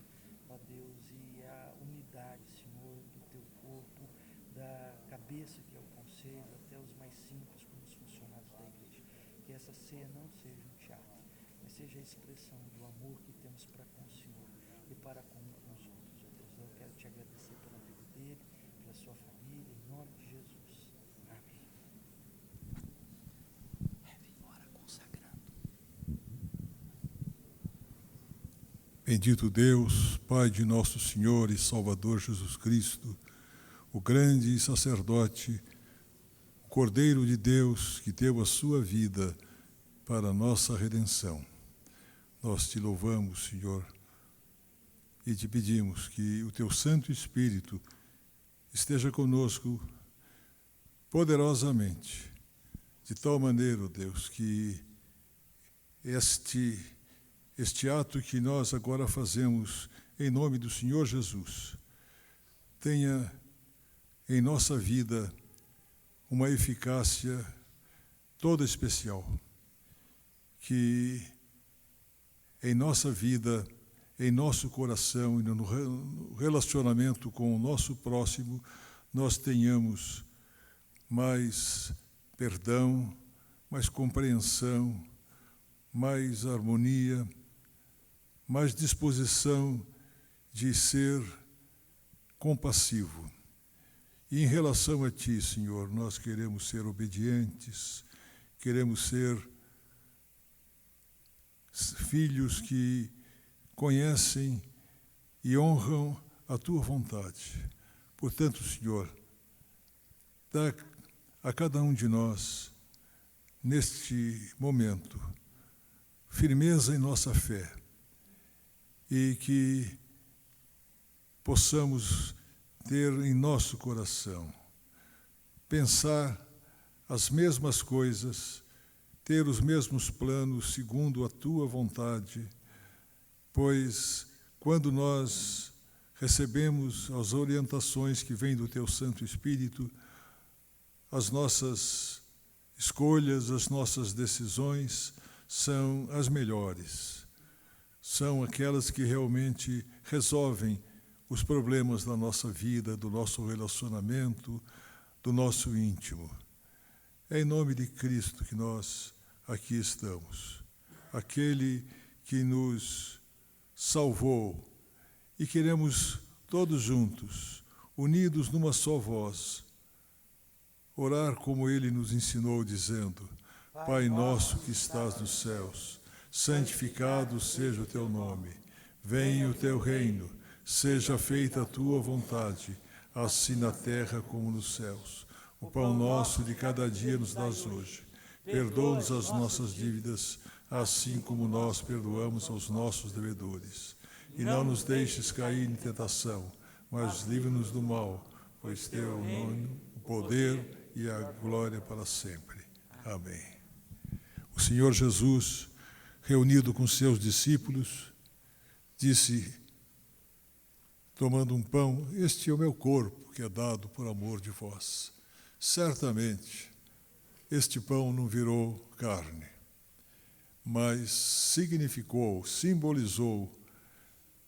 ó Deus, e a unidade, Senhor, do teu corpo, da cabeça que é o conselho, até os mais simples, como os funcionários da igreja. Que essa ceia não seja um teatro, mas seja a expressão do amor que temos para com o Senhor e para com os outros, ó Deus. Eu quero te agradecer pela vida dele, pela sua família, em nome de Jesus. Amém. Ora consagrando. Bendito Deus, Pai de nosso Senhor e Salvador Jesus Cristo, o grande sacerdote, o Cordeiro de Deus que deu a sua vida para a nossa redenção. Nós te louvamos, Senhor, e te pedimos que o teu Santo Espírito esteja conosco poderosamente, de tal maneira, Deus, que este ato que nós agora fazemos em nome do Senhor Jesus tenha em nossa vida uma eficácia toda especial, que em nossa vida, em nosso coração e no relacionamento com o nosso próximo, nós tenhamos mais perdão, mais compreensão, mais harmonia, mais disposição de ser compassivo. E em relação a Ti, Senhor, nós queremos ser obedientes, queremos ser filhos que conhecem e honram a Tua vontade. Portanto, Senhor, dá a cada um de nós, neste momento, firmeza em nossa fé e que possamos ter em nosso coração, pensar as mesmas coisas, ter os mesmos planos segundo a Tua vontade, pois quando nós recebemos as orientações que vêm do Teu Santo Espírito, as nossas escolhas, as nossas decisões são as melhores, são aquelas que realmente resolvem os problemas da nossa vida, do nosso relacionamento, do nosso íntimo. É em nome de Cristo que nós aqui estamos, aquele que nos salvou, e queremos todos juntos, unidos numa só voz, orar como Ele nos ensinou, dizendo: Pai nosso que estás nos céus, santificado seja o Teu nome, venha o Teu reino, seja feita a Tua vontade, assim na terra como nos céus. O pão nosso de cada dia nos dás hoje. Perdoa-nos as nossas dívidas, assim como nós perdoamos aos nossos devedores. E não nos deixes cair em tentação, mas livra-nos do mal, pois Teu é o nome, o poder e a glória para sempre. Amém. O Senhor Jesus, reunido com seus discípulos, disse, tomando um pão: este é o meu corpo, que é dado por amor de vós. Certamente, este pão não virou carne, mas significou, simbolizou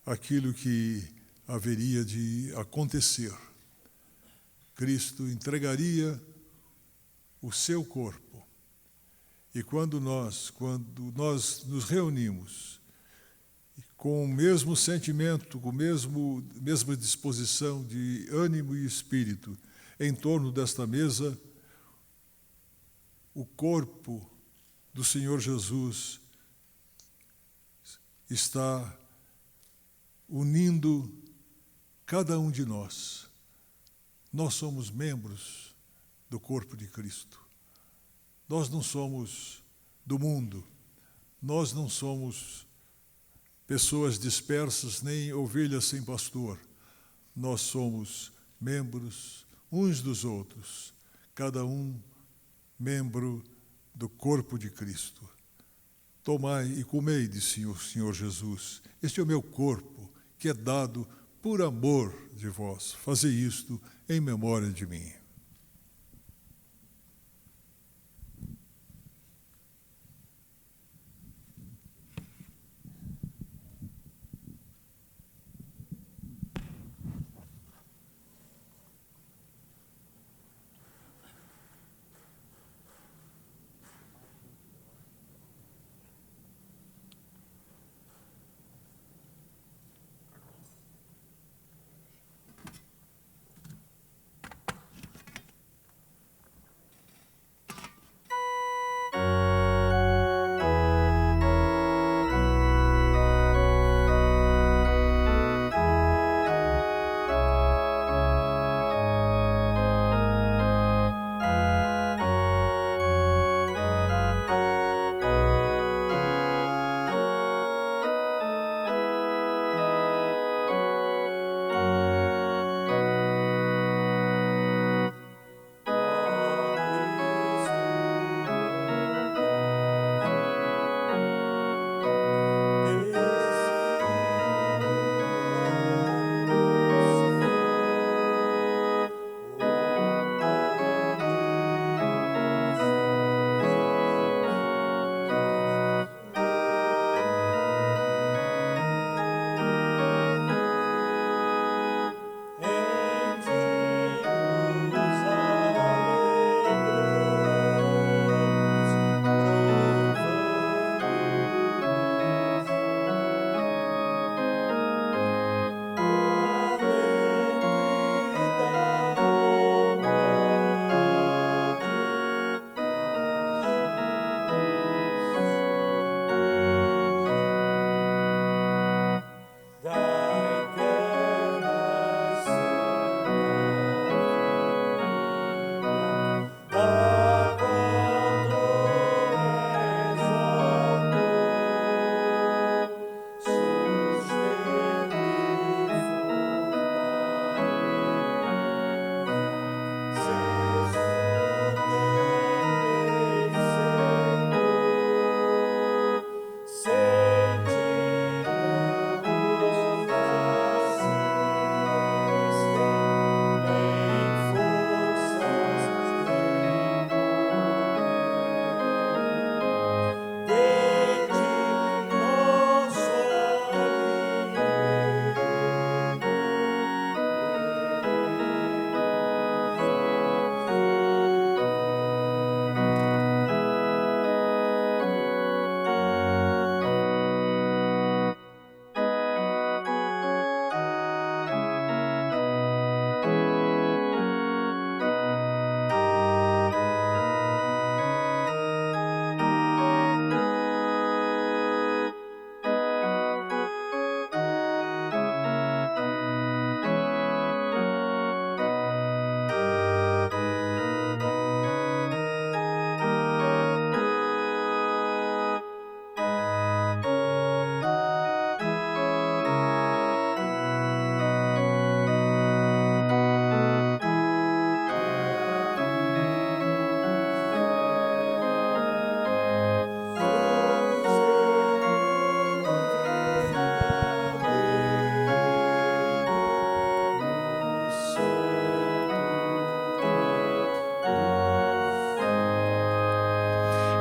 aquilo que haveria de acontecer. Cristo entregaria o seu corpo. E quando nós nos reunimos com o mesmo sentimento, com a mesma disposição de ânimo e espírito, em torno desta mesa, o corpo do Senhor Jesus está unindo cada um de nós. Nós somos membros do corpo de Cristo. Nós não somos do mundo. Nós não somos pessoas dispersas, nem ovelhas sem pastor. Nós somos membros uns dos outros, cada um membro do corpo de Cristo. Tomai e comei, disse o Senhor Jesus, este é o meu corpo, que é dado por amor de vós. Fazei isto em memória de mim.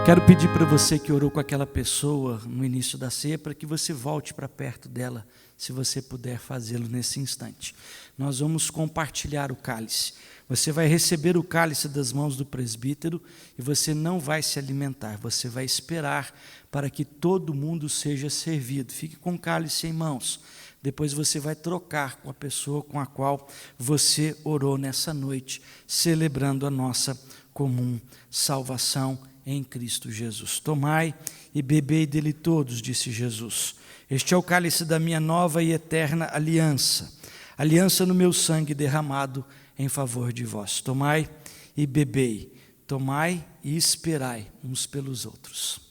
Quero pedir para você que orou com aquela pessoa no início da ceia, para que você volte para perto dela, se você puder fazê-lo nesse instante. Nós vamos compartilhar o cálice. Você vai receber o cálice das mãos do presbítero e você não vai se alimentar, você vai esperar para que todo mundo seja servido. Fique com o cálice em mãos. Depois você vai trocar com a pessoa com a qual você orou nessa noite, celebrando a nossa comum salvação em Cristo Jesus. Tomai e bebei dele todos, disse Jesus. Este é o cálice da minha nova e eterna aliança, aliança no meu sangue derramado em favor de vós. Tomai e bebei, tomai e esperai uns pelos outros.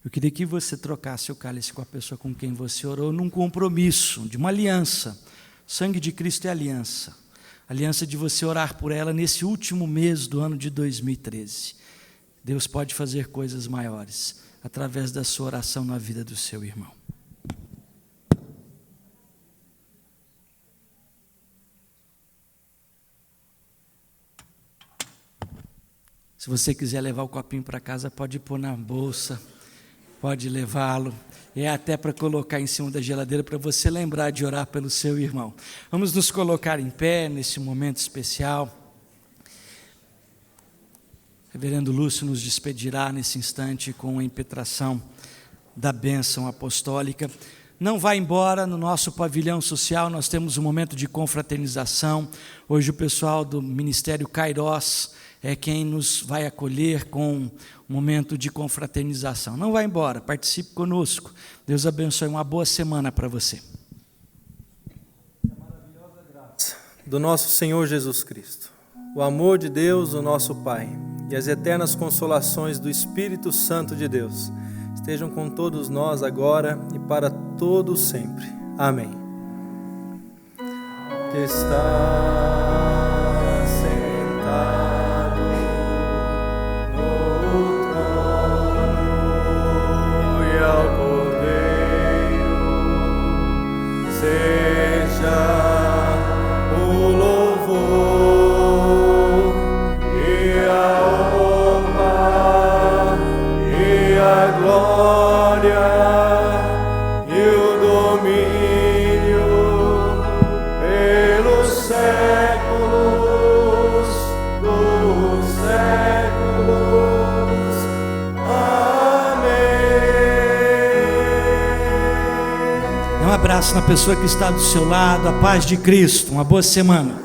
Eu queria que você trocasse o cálice com a pessoa com quem você orou num compromisso, de uma aliança. O sangue de Cristo é aliança. Aliança de você orar por ela nesse último mês do ano de 2013. Deus pode fazer coisas maiores através da sua oração na vida do seu irmão. Se você quiser levar o copinho para casa, pode pôr na bolsa, pode levá-lo. É até para colocar em cima da geladeira para você lembrar de orar pelo seu irmão. Vamos nos colocar em pé nesse momento especial. Reverendo Lúcio nos despedirá nesse instante com a impetração da bênção apostólica. Não vá embora, no nosso pavilhão social nós temos um momento de confraternização. Hoje o pessoal do Ministério Kairos é quem nos vai acolher com um momento de confraternização. Não vá embora, participe conosco. Deus abençoe, uma boa semana para você. Do nosso Senhor Jesus Cristo, o amor de Deus, o nosso Pai, e as eternas consolações do Espírito Santo de Deus estejam com todos nós agora e para todo sempre. Amém. Que está sentado no trono e ao Cordeiro seja o louvor e a honra e a glória e o domínio pelos séculos dos séculos. Amém. Dê um abraço na pessoa que está do seu lado. A paz de Cristo. Uma boa semana.